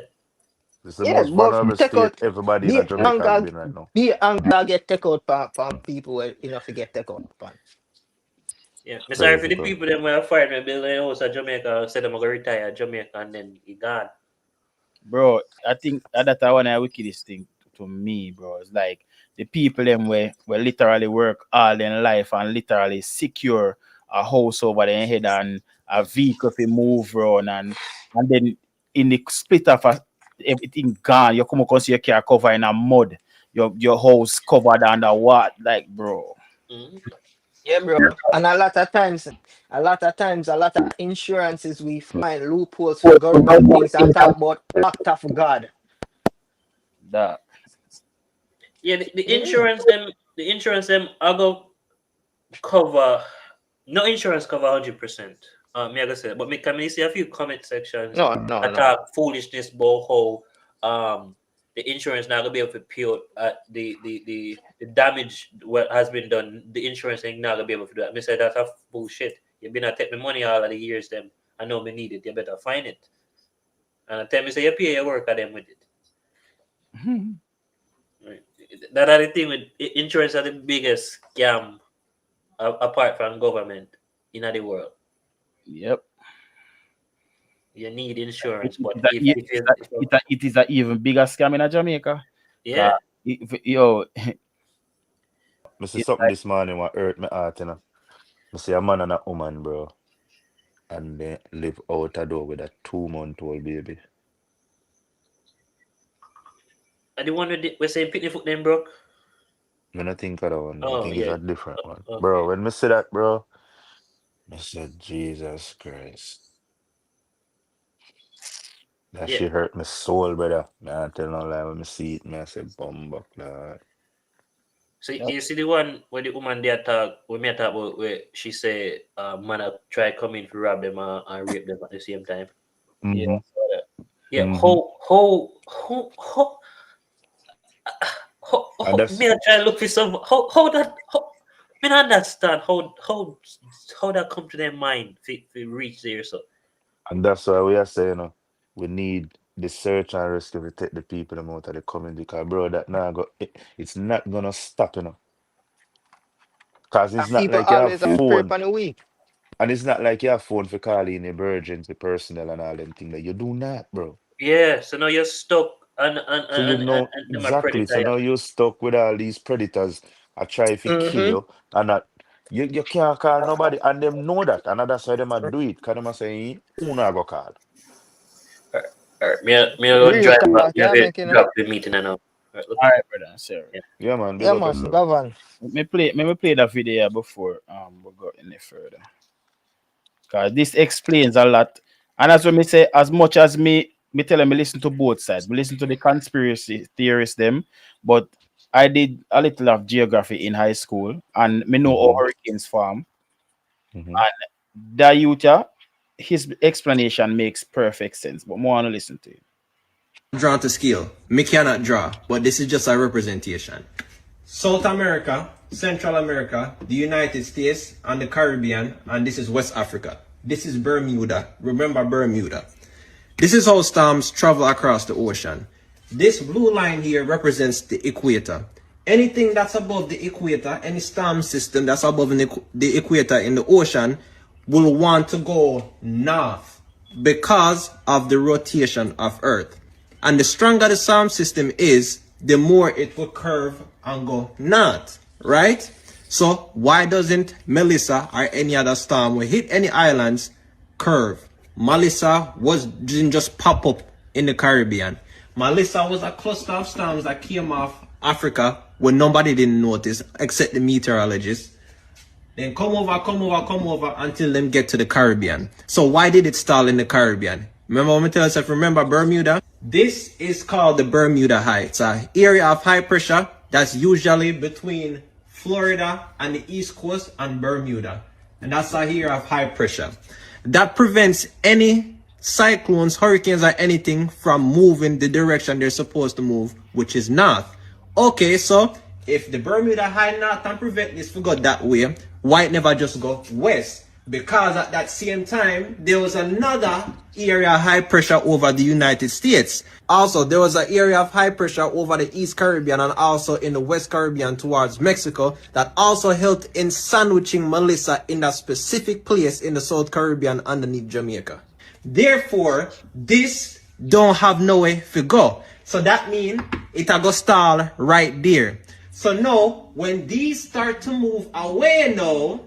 It's the Yeah, most but vulnerable take state out everybody in be a Jamaica has anger been right now. be anger get take out from people where enough to get take out from. yeah. Me sorry for Crazy, the bro. people them where I fired me building a house at Jamaica, said I'm gonna retire at Jamaica and then he gone. Bro, I think that's one of the wickedest thing to me, bro. It's like the people them where literally work all their life and literally secure a house over their head and a vehicle to move around and then in the split of everything gone, you come across your car covered in a mud, your house covered under what? Like, bro. Mhm. Yeah, bro. And a lot of times, a lot of insurances we find loopholes for go around things and talk about act of God. That Yeah, Yeah. the insurance them I go cover no insurance cover 100%. Me I go say, but me can me see a few comment sections No, no, no. attack foolishness about how the insurance not gonna be able to pay out the damage what has been done. The insurance ain't not gonna be able to do that. Me say that's a bullshit. You been a take me money all of the years them. I know me need it. You better find it. And I tell me say you pay your work at them with it. Right. That are the thing with insurance are the biggest scam apart from government in the world. yep. You need insurance, It but is a, if, it if is you, it is a even bigger scam in Jamaica. 'Cause yeah, yo, I see it's something like this morning what hurt my heart, you know. I see a man and a woman, bro, and they live out a door with a 2-month-old baby. and the one with we're saying picnic foot name broke. I don't think of that one. I Oh think it's yeah, a different one. Bro, okay. when me see that, bro, I said, Jesus Christ. That Yeah. shit hurt my soul, brother. Man, I tell no lie when I see it, man, I say, bumbuck, lad. So yep, you see the one where the woman there talk when me talk about where she say man I try come in to rob them and rape them at the same time. yeah. Mm-hmm. Yeah, Mm-hmm. And me that's I try to look for some how that me not understand how that come to their mind to reach there so and that's why we are saying, we need the search and rescue to take the people them out of the community. Because, bro, that now it's not gonna stop, Because it's And not people like you have always have to pray phone. upon the week. And it's not like you have phone for calling emergency personnel and all them things that you do not, bro. yeah, so now you're stuck So you know and them a exactly. So predator. now you're stuck with all these predators. I try to kill Mm-hmm. you, and that you can't call nobody, and them know that, and that's why them a do it. Cause them a say, who not go call? Alright, me I go Real drive back. talk, Me have yeah, to making it. drop the meeting and now. Alright, look. All right, brother. Sorry. Yeah. Yeah, man, big Yeah, up man, yourself. govern. Me play that video before we go any further. Cause this explains a lot. And as when me say, as much as me tell them me listen to both sides, me listen to the conspiracy theorists them, but I did a little of geography in high school and me know how Mm-hmm. hurricanes form. Mm-hmm. And that Utah, his explanation makes perfect sense. But more want to listen to it. Drawn to scale. Me cannot draw, but this is just a representation. South America, Central America, the United States, and the Caribbean, and this is West Africa. This is Bermuda. Remember Bermuda. This is how storms travel across the ocean. This blue line here represents the equator. Anything that's above the equator, any storm system that's above the equator in the ocean, will want to go north because of the rotation of Earth. And the stronger the storm system is, the more it will curve and go north, right? So why doesn't Melissa or any other storm will hit any islands curve? Melissa didn't just pop up in the Caribbean. Melissa was a cluster of storms that came off Africa when nobody didn't notice except the meteorologists. Then come over until them get to the Caribbean. So why did it stall in the Caribbean? Remember when I tell yourself, remember Bermuda? This is called the Bermuda High. It's an area of high pressure that's usually between Florida and the East Coast and Bermuda. And that's a area of high pressure. That prevents any cyclones, hurricanes, or anything from moving the direction they're supposed to move, which is north. Okay, so if the Bermuda High north can prevent this to go that way, why it never just go west? Because at that same time, there was another area of high pressure over the United States. Also, there was an area of high pressure over the East Caribbean and also in the West Caribbean towards Mexico that also helped in sandwiching Melissa in that specific place in the South Caribbean underneath Jamaica. Therefore, this don't have nowhere to go. So that means it a go stall right there. So now, when these start to move away now,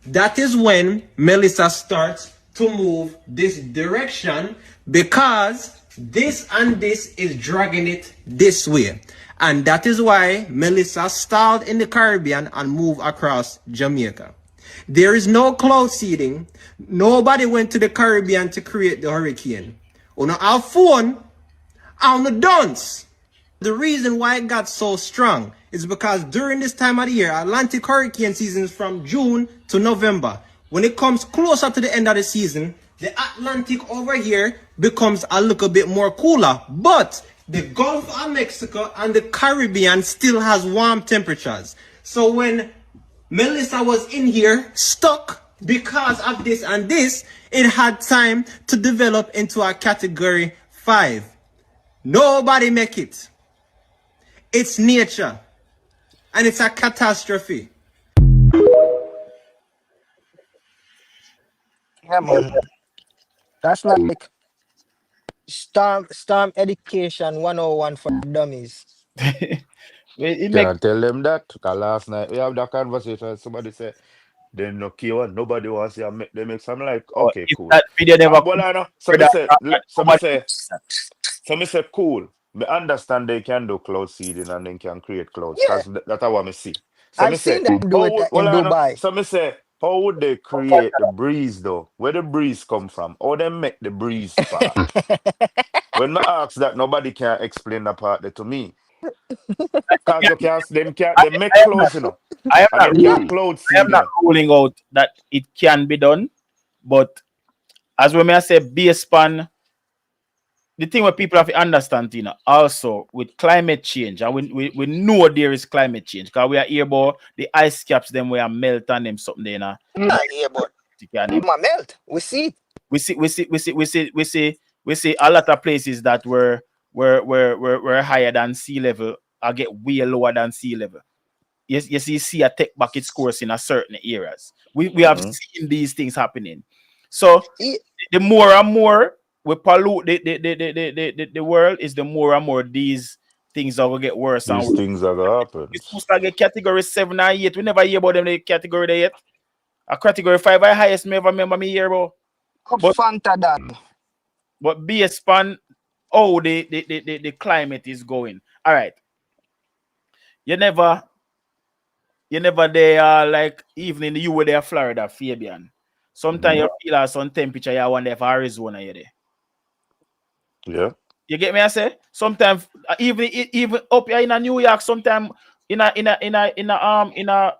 that is when Melissa starts to move this direction because This and this is dragging it this way. And that is why Melissa stalled in the Caribbean and moved across Jamaica. There is no cloud seeding. Nobody went to the Caribbean to create the hurricane. On our phone, on the dance. The reason why it got so strong is because during this time of the year, Atlantic hurricane season is from June to November. When it comes closer to the end of the season, the Atlantic over here becomes a little bit more cooler. But the Gulf of Mexico and the Caribbean still has warm temperatures. So when Melissa was in here stuck because of this and this, it had time to develop into a category 5. Nobody make it. It's nature. And it's a catastrophe. Yeah, man. That's like storm education 101 for dummies. It Can make I tell them that? Because last night we have that conversation. Somebody said, they no key one. Nobody wants to make them make something like, okay, if cool. that video never Well, come, I know. So me brother, say, nobody so me say, cool. Me understand they can do cloud seeding and they can create clouds. Yeah, Because that's what me see. So me I've say, seen them do it well, in I know. Dubai. So me say, how would they create the breeze though? Where the breeze come from? How they make the breeze part? When me ask that, nobody can explain that part there to me. Because you can't, they make I am not clouds, you know. I am And not them ruling can't cloud I am seed, you not know. ruling out that it can be done, but as we may say base span, the thing what people have to understand, you know, also with climate change, and we know there is climate change because we are here about the ice caps, them we are melt and them something there, you know. Not here, but my melt. We see it. We see a lot of places that were higher than sea level or get way lower than sea level. Yes, you see a take back its course in a certain areas. We have Mm-hmm. seen these things happening. So Yeah. the more and more we pollute the world, is the more and more these things are gonna get worse and These worse. things are gonna happen. It's supposed to get category 7 and 8. We never hear about them in the category there yet. A category 5 I highest me ever remember me hear about. Up But Fanta that. based on how the climate is going. All right. You never there like even in the U there Florida, Fabian. Sometimes Mm-hmm. you feel some temperature you wonder if Arizona you there. Yeah. You get me? I say sometimes even up here in a New York, sometimes in a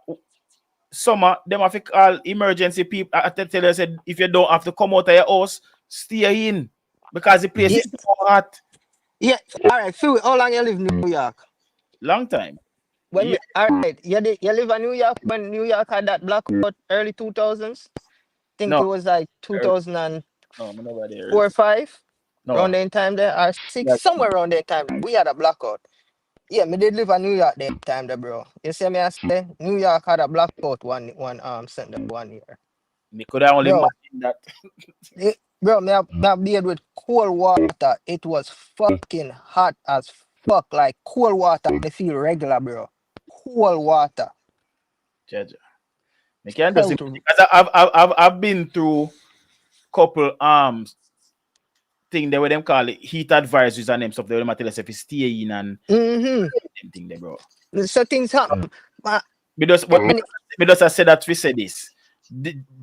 summer, them have to call emergency people. I tell you, said if you don't have to come out of your house, stay in because the place Yeah, is so hot. yeah. All right, Phil, how long you live in New York? Long time. When Yeah, all right, you live in New York when New York had that blackout early 2000s. Think no, it was like early, 2004 no, I'm not there or early. 5 No, around that time there or 6 yeah, somewhere around that time we had a blackout. Yeah, me did live in New York that time there, bro. You see me I say New York had a blackout one Sunday 1 year. me could have only Bro, imagine that. bro, me have beard with cold water. It was fucking hot as fuck. Like cold water, they feel regular, bro. Cold water. Judge. Me can't just Hell imagine to because I've been through couple thing there where them call it heat advisories and them stuff. They will tell us if it's stay in and mm-hmm. them thing there, bro. So things happen. But Because what and because I said that we said this.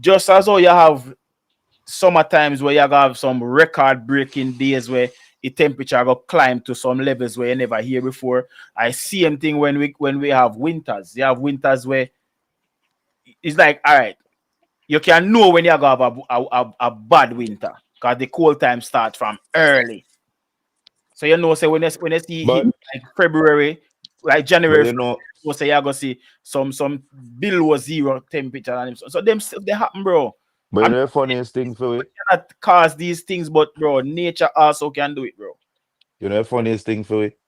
Just as how you have summer times where you have some record breaking days where the temperature go climb to some levels where you never hear before. I see same thing when we have winters. You have winters where it's like all right, you can know when you go have a bad winter because the cold time starts from early. So you know, say when you see hit But like February, like but January, you know, you say you're gonna see some below zero temperature and so them stuff they happen, bro. but you I'm know the funniest thing for it. cannot cause these things, but bro, nature also can do it, bro. You know the funniest thing for it.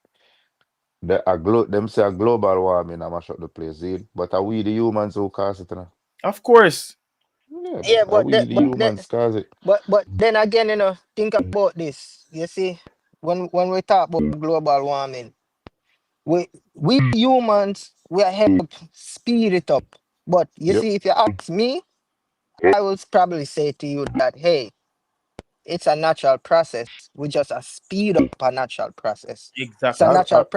Them say a global warming I mash up the place, see? But are we the humans who cause it, you know? Of course. Yeah, yeah, are we the humans cause it? but then again, think about this. You see, when we talk about global warming, we humans we help speed it up. But you Yep. see, if you ask me, I will probably say to you that hey, it's a natural process. We just speed up a natural process. It's a Exactly. natural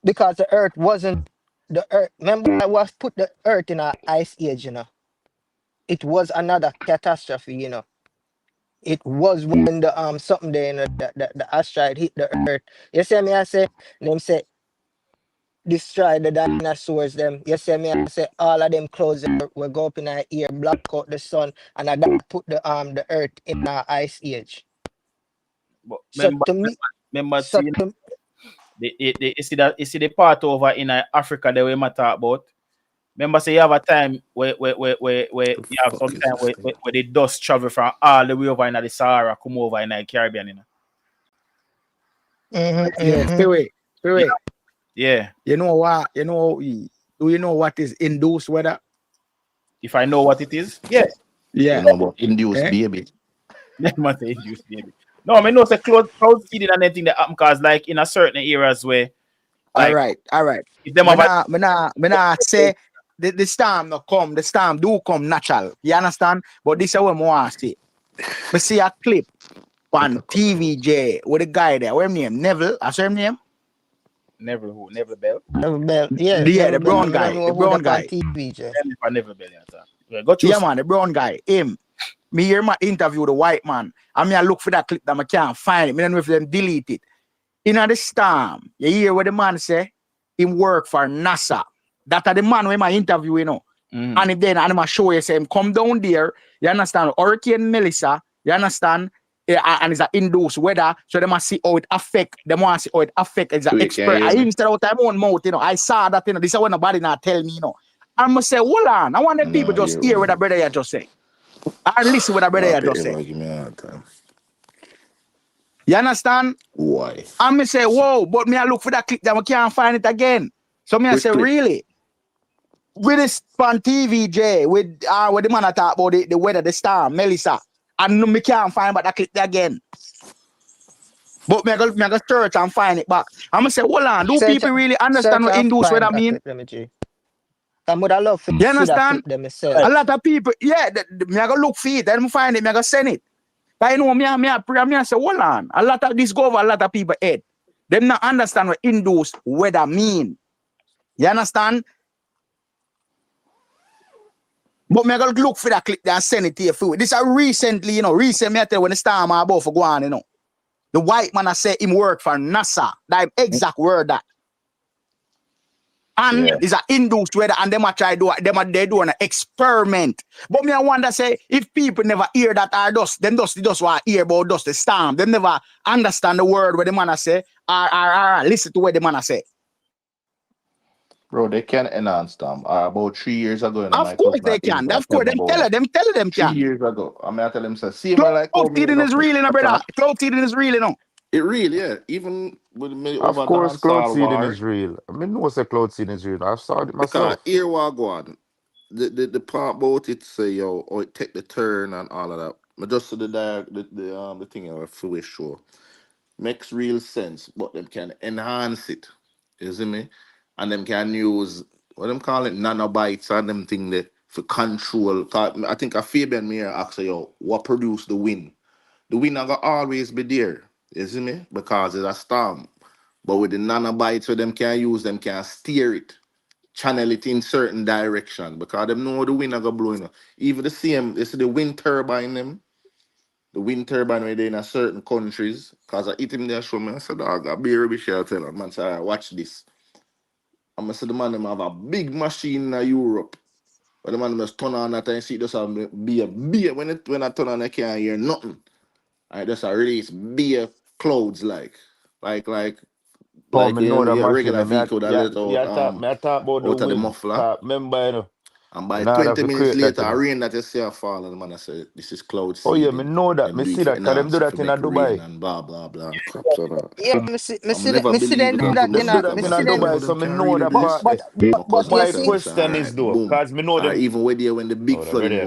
because the earth wasn't the earth. Remember, I was put the earth in an ice age. It was another catastrophe. It was when the something there, the asteroid hit the earth. You see me? I say them say destroy the dinosaurs. Them. You see me? I say all of them clothes will go up in our ear, block out the sun, and that put the earth in an ice age. But So to me, remember, so see, to you see the part over in Africa that we might talk about. Remember, say you have a time where The you have some fuck is time this thing? where the dust travel from all the way over in the Sahara, come over in the Caribbean. Yeah, Spirit. Yeah, yeah. You know what? Do you know what is induced weather? If I know what it is, yeah. You Yeah. know about induced Eh? baby. Never say induce, baby. No, I mean, no, say cloud seeding and anything that happen, because like in a certain areas where, All like, right. if them Me have a nah say the storm no come. The storm do come natural. You understand? But this is what I want to say. Me see a clip on TVJ with a guy there. What him name? Neville. I saw him name. Never who, never bell. Never Bell. Yeah, Yeah, Never the Bell. brown I don't guy. know The who brown that on guy. TV, Jay. Never bell, yeah, yeah, go through. Yeah, man, the brown guy. Him. Me hear my interview the white man. I mean, I look for that clip that I can't find it. Me don't know if them delete it. In the storm, you hear what the man say? Him work for NASA. That are the man when my interview, And if then I'm show you say him come down there, you understand? Hurricane Melissa, you understand? And it's an induced weather, so they must see how it affect. They want to see how it affect. It's an Wait, can you expert. hear I me? even said out my own mouth, I saw that, this is what nobody not tell me, I must say, hold on. I want the people Nah, just hear hear what the one. brother you just say. And listen what the brother you just say. Give me a hard time. You understand? Why? And me say, whoa, but me I look for that clip that I can't find it again. So me I say, Quickly. really? With this on TVJ, with the man I talk about the weather, the storm, Melissa, and me can't find but that clip again. But me I go search and find it back. I'm gonna say, hold on, do people really understand Search what and induced weather find that mean? clip, let me G. I would have loved to You see that understand? clip them myself. A lot of people, yeah, me I go look for it, then me find it, me I go send it. But you know, me I say, hold on, a lot of this go over a lot of people head. Them not understand what induced weather mean. You understand? But me I go look for that clip and send it to you for this. Recently, recently I tell you when the storm are about for go on, The white man I say him work for NASA. That exact word that. And Yeah. it's an induced weather, and them a try do they do an experiment. But me I wonder say if people never hear that or dust, them just want hear about dust the storm. Them never understand the word where the man I say or listen to what the man I say. Bro, they can enhance them. About 3 years ago in my Of course cousin, I they think can. I Of tell course them about that. them tell them 3 can. years ago. I mean, I tell them, say, see, man, like, Cloud how me seeding is enough real, brother. attack. Cloud seeding is real, It really, yeah. Even with me Of over course, cloud dancehall seeding war, is real. I mean, no say cloud seeding is real. I've saw it because myself. here what go on. The part about it say yo, or it take the turn and all of that. But just so the thing I feel sure makes real sense, but them can enhance it. You see me? And them can use what them call it nanobytes and them thing that for control. 'Cause I think a Fabian Mayer asked yo, what produce the wind? The wind are gonna always be there. You see me? Because it's a storm. But with the nanobytes, where them can use, them can steer it, channel it in certain direction. Because them know the wind are gonna blow. Even the same, you see the wind turbine them, the wind turbine where they in a certain countries. Because I eat him there show me, I said, dog, I be a rubbish tell him. Man, say, "Alright, watch this. I'm gonna say the man them have a big machine in Europe. But the man just turn on that and see it just have be a beer. When I turn on, I can't hear nothing. I just a release beer clouds like like Oh, like me know the your machine. regular Me vehicle that let I talk about the out of the wind. muffler. 'Cause remember, And by in order 20 to minutes create that, later, a rain that you see a fall, and the man I say, this is cloud Oh yeah, me seeding. know that. Them Me do it see for that. Cause them do enhance, that for in a make rain Dubai. and blah blah blah and crap so that. Yeah, me I'm see never them believe it do until that me in see a it. I'm Them do me that see in say, them yo, Dubai, so them me can know really that do but part this. but there. but No, but cause me you My say, see question all is right, though, boom. cause me know Or them. even where they when the big Oh, the flooding brother. go.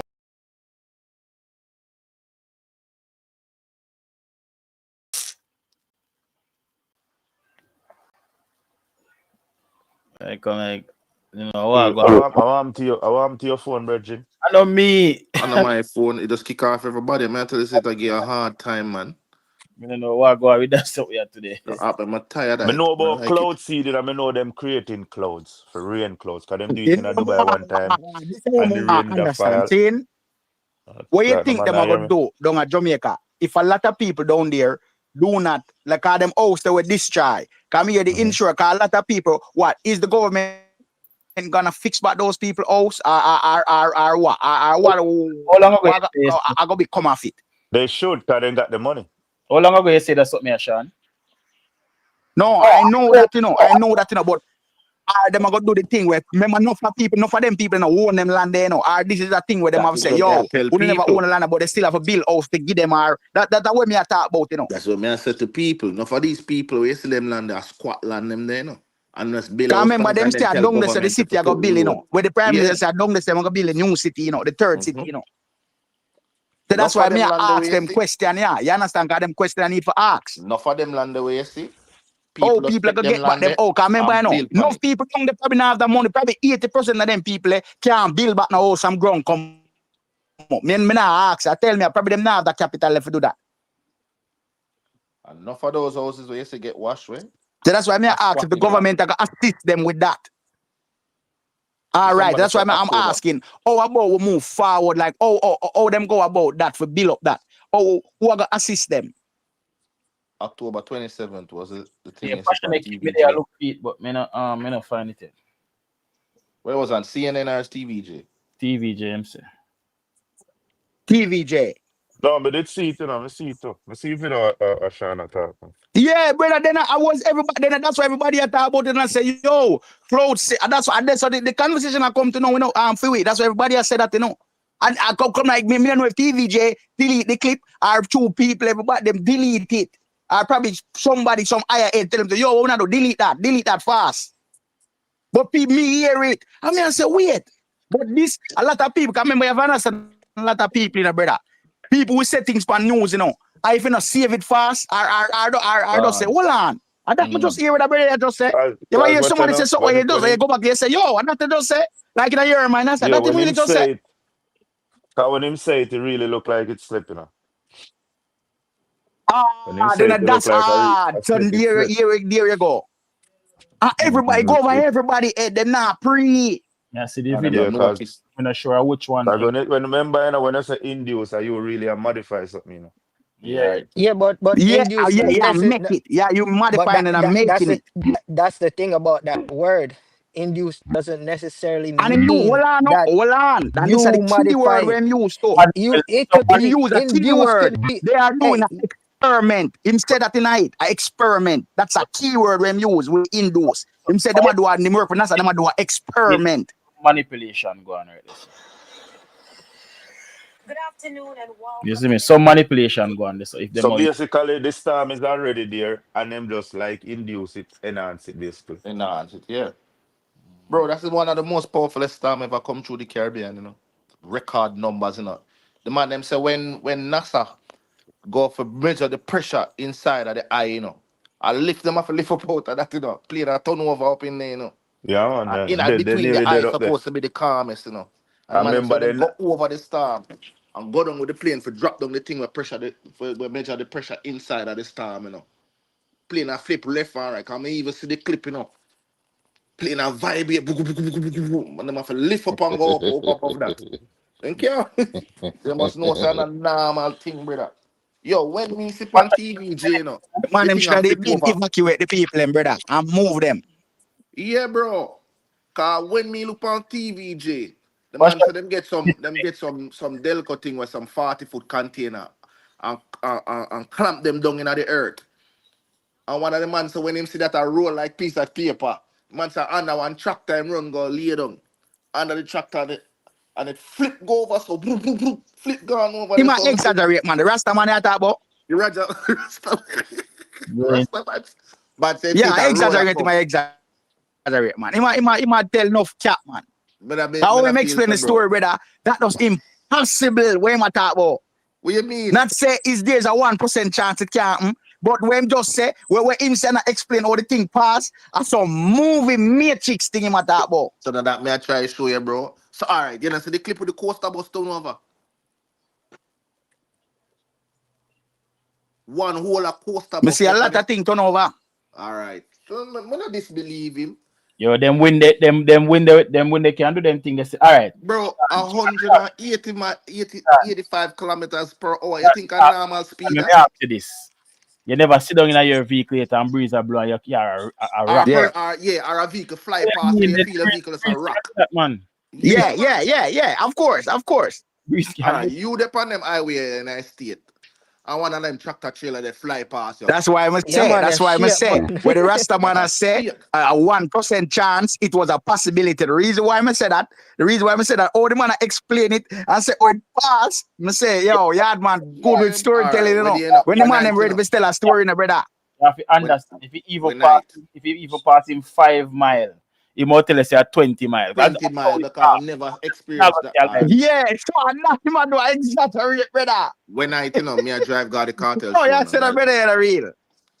Like, I go. want to your phone, Virgin. I know me. on my phone, it just kick off everybody. Man, I tell you, it give a hard time, man. I don't know what go on with that stuff here today. I'm tired of I it. know I about like it. cloud seeding and I know them creating clouds for rain clouds. Because them do it You in a know, Dubai one time this is and the what I rain that understand. fall. Saying, what you Right, no think man, them I are hear gonna me. do down at Jamaica? If a lot of people down there do not like all them house they will destroy. Come here the Mhm. insurance, cause a lot of people, what is the government gonna fix back those people house or what? How long ago you say I gonna be come off it? They should, because they got the money. how long ago you say that something here, Sean? No, I know that I know that but them are gonna do the thing where remember enough of people, enough of them people now own them land there, or this is a thing where them That have is say, what me I yo, tell we never own people. a land, but they still have a bill house to give them or that's what me I talk about. That's what me I say to people. Now for these people, we see them land, they squat land them there, and just build Cause house remember tank them and say then I tell don't they say the government to city I put go build, road. where the prime minister Yeah. say I don't they say I'm gonna build a new city, the third city, Mm-hmm. So Enough that's for why me them I land the ask way you them see. question, yeah. You understand? Cause them question I need for ask. Enough for them land the way you see. Oh, People just people are take gonna them get back land them. there Oh, cause remember I and know. build on Enough it. people don't they probably not have the money. Probably 80% of them people can't build back now some ground come up. Me not ask. I tell me probably them not have the capital left to do that. Enough of those houses where you see get washed with. So that's why me I A ask if the squatting land. government are gonna assist them with that. All right, Somebody that's why say I'm October. asking. How about we move forward? Like, oh, them go about that for build up that. Oh, who are gonna assist them? October 27th was the thing Yeah, you see on passionate keep me there TVJ. look feet, but me not find it yet. Where was on CNN or TVJ? TV James. TVJ. No, but it's see it, I see it too. I see if you know Shana talk. Yeah, brother. Then I was everybody. Then that's why everybody had talk about it and I say, yo, clothes. That's why the conversation I come to know. For it. That's why everybody has said that. And I come like me. Don't know if TVJ delete the clip or two people. Everybody them delete it. Or probably somebody some higher head tell them, yo, we not do delete that fast. But people me hear it. I say, wait. But this a lot of people. Cause remember, you have understand a lot of people, brother. People who say things for news, I if you not save it fast, or just say, hold on. And that me just hear what the brother just say. You ever Cause hear what you somebody know, say something, you just you go back there and say, yo, and that just say, like in a year, man, I said, yeah, that him when really him just say. say it, cause when him say it, it really look like it's slipping. When him say it, Then it look that's like hard. a So slip, it there slip. you go. Everybody go over everybody head, them not pre. Yeah, see the And them video. not Yeah, cause, notice. I'm not sure which one. cause when remember, when I say induce, you really modify something. Yeah, Right. Yeah, but Yeah, induce not make necessarily. it. Yeah, you But modifying it and that's making the it. that's the thing about that word. Induce doesn't necessarily And him use, mean that hold on. And this is the you key word modify. when used to. You it could Him be use a key induce word. could be. They are doing Hey, an experiment. Him said that tonight, an experiment. That's a key word when use with induce. Him said them a do a work with NASA, them a do an experiment. manipulation going right there. Good afternoon and welcome. You see me? Some manipulation going there. So if them So are basically, the storm is already there, and them just like induce it, enhance it, basically. Enhance it, yeah. Bro, that's one of the most powerful storm ever come through the Caribbean. Record numbers. The man them say when NASA go for measure the pressure inside of the eye. I lift them off, lift up out of that. Play that turnover up in there. Yeah, man. And in They between nearly the dead eyes up there. supposed to be the calmest. And I the man them say remember them then. go over the storm and go down with the plane for drop down the thing where pressure for measure the pressure inside of the storm. Plane a flip left and right. Can me even see the clip. Plane a vibrate, and them have to lift up and go up above that. Thank you. They must know it's a normal thing, brother. Yo, when me sip on TVJ, Man, the them thing a should flip over. evacuate the people, them, brother, and move them. Yeah, bro. Cause when me look on TVJ, the What's man said them get some Delco thing with some 40-foot container and clamp them down in the earth. And one of the man said when him see that a roll like piece of paper, the man said under one tractor him run go lay down. Under the tractor and it flip go over so flip gone over He there might so me see exaggerate, man. The Rasta man I talk about. the Raja going? Rasta man. But say Yeah, it a roll or exaggerate, he something. might exaggerate, man. He might tell enough cap, man. But How I him feel explain so, the story, bro. brother? That was impossible. What him a talk about? What you mean? Not say is there's a 1% chance it can't happen, but when him just say where him say not explain how the thing pass, I saw movie matrix thing him a talk about. So now that me I try to show you, bro. So alright, you know, see the clip with the coaster bus down over. one whole a coaster Me bus. see a lot of things turn over. All right. So I not disbelieve him. Yo, them when they can do them thing. They say, all right. Bro, 85 kilometers per hour. You think a normal speed? Let me ask you this. You never sit down in your vehicle and breeze a blow and you are a rock. Or a vehicle fly past and you feel a vehicle is a rock. That man. Yeah. Of course. All right, you depend them highway in a state. And one of them tractor trailer they fly past you. That's why I must say. That's why I must say. Where the rest of man say a 1% chance, it was a possibility. The reason why I say that, all the man explain it and say, oh, it pass. I say, yo, yard man, good with storytelling, you know. When the man them ready to tell a story, brother. You have to understand. If you even pass him 5 miles, he might tell us 20 miles. 20 miles, because I've never experienced that. Yeah, so I'm not even do exaggerate, brother. When I, me I drive God the cartel. Oh, you said I better than real.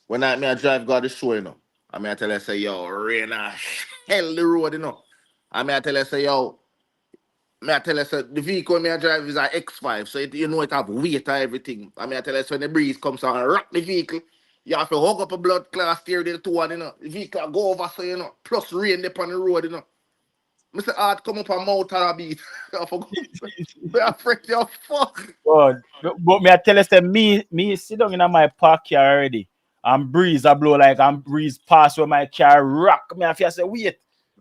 When I drive God the show, I mean I tell her say, yo, rain hell the road, I mean I tell her say, yo, the vehicle I drive is an X5, so it have weight and everything. I mean I tell her so when the breeze comes on and rock the vehicle, you have to hook up a blood class steer the 2 and the vehicle go over, so plus rain upon the road, Mr. Art come up a mouth and a beat. I forgot. I'm afraid you're fuck. God. But me I tell us that me sit down in my park here already. And breeze a blow like I'm breeze pass where my car rock. Me I feel say wait.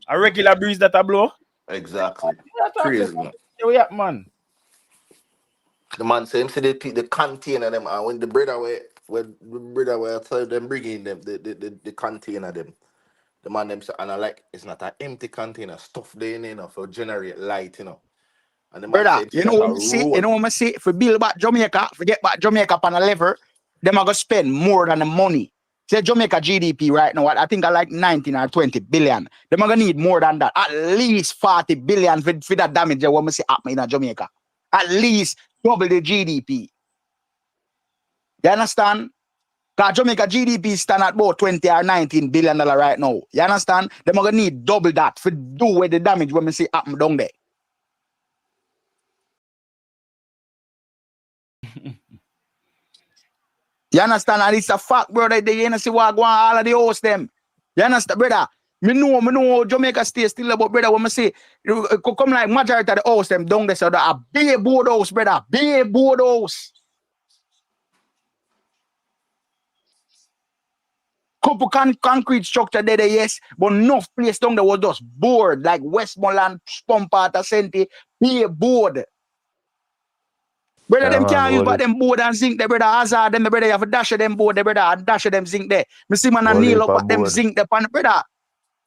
A regular breeze that a blow? Exactly. Crazy, man. Yeah, man. The man say him see the container them and when the brother were tell them bringing them the container them. The man them say, and I like it's not an empty container, stuff there in for generate light, And the man brother, say, you know what I see? If we build back Jamaica, forget back Jamaica upon a level, them are gonna spend more than the money. Say Jamaica GDP right now, I think I like 19 or 20 billion. Them are gonna need more than that. At least 40 billion for that damage that we see happen in Jamaica. At least double the GDP. You understand? Because Jamaica GDP stand at about 20 or 19 billion dollars right now. You understand? They're going to need double that for do with the damage when we see happen down there. You understand? And it's a fact, brother. They see what going on all of the host them. You understand, brother? Me know Jamaica stay still about, brother, when I say come like majority of the host them down there, so that a big board house, brother. Big board house. Couple concrete structure there, yes, but enough place down there was just board, like Westmoreland, Spumpata, Senti, be a board. Brother, them can't use but them board and zinc there, brother. Hazard them, brother, you have to dash them board there, brother, and dash them zinc there. Me see man and kneel up at them zinc there, brother.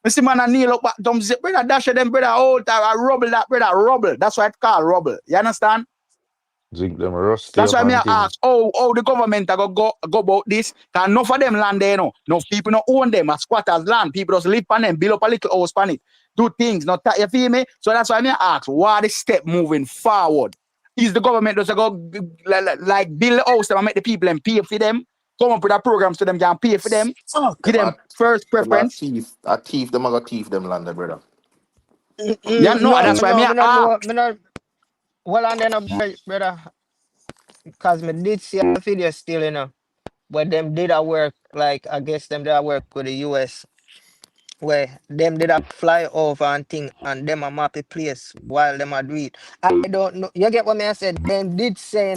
Me see man and kneel up at them zinc, brother, dash them, brother, all time, I rubble that, brother, rubble. That's why it's called rubble. You understand? Zinc them rusty. That's why me ask, oh, the government go about this. Cause enough of them land there, no people don't own them as squatters land. People just live on them, build up a little house on it, do things, not you feel me? So that's why me ask, what is step moving forward? Is the government just go like build a house and make the people and pay for them? Come up with a program so them can pay for them. Give them first preference. Them a thief them land, brother. Yeah, no, that's why me ask. Well, and then, brother, because me did see a video still, where them did a work, like, I guess them did a work with the US, where them did a fly over and thing, and them a map a place while them a do it. I don't know, you get what me I said? Them did say,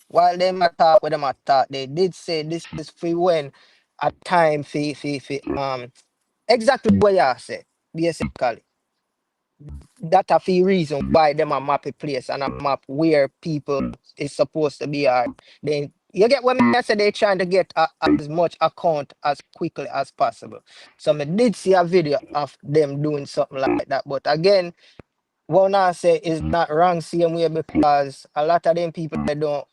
while them a talk, with them a talk, they did say this is for when a time for exactly what you said, basically. That's a few reason why them a map a place and a map where people is supposed to be at. Then you get what I said, they trying to get as much account as quickly as possible. So I did see a video of them doing something like that. But again, what I say is not wrong same way because a lot of them people they don't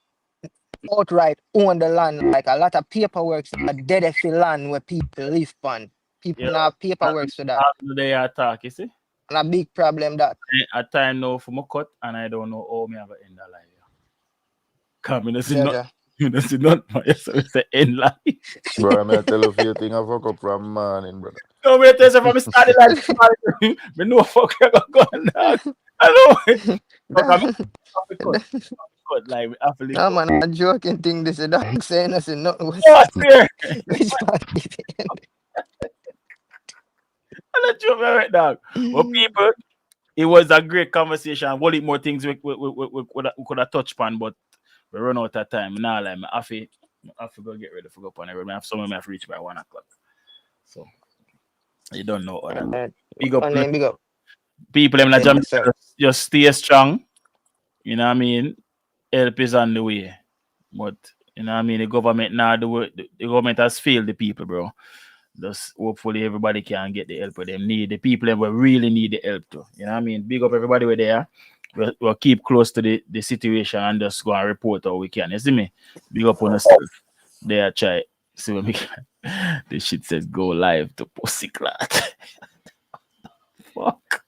outright own the land. Like a lot of paperwork are dead for land where people live on. People don't have paperwork for that. They attack, you see? And a big problem that at time now for my cut and I don't know how me have an end of life. Come in see not my say end life. Bro, I'm gonna tell you a few things I fuck up from morning, brother. No, me tell you from started like me know fuck you go on. I know. cut like we have to live No up. man, I'm joking thing this is dog saying us in nothing was Oh, I swear. which part is I'm not joking right now. Well, it? people, it was a great conversation. What more things we could have touched upon, but we run out of time. Now, like, I have to go get ready to go up on the road. I have somewhere I have to reach by 1 o'clock. So, you don't know other. Alright. Big up, My name, big up. people in Yes, Jamaica, sir. just stay strong. You know what I mean? Help is on the way. But, you know what I mean? The government now, the government has failed the people, bro. Just hopefully everybody can get the help they need. The people that will really need the help too. You know what I mean? Big up everybody with there. We'll keep close to the situation and just go and report how we can. You see me? Big up on yourself. There, try. See what we can. This shit says go live to Pussyclat. Fuck.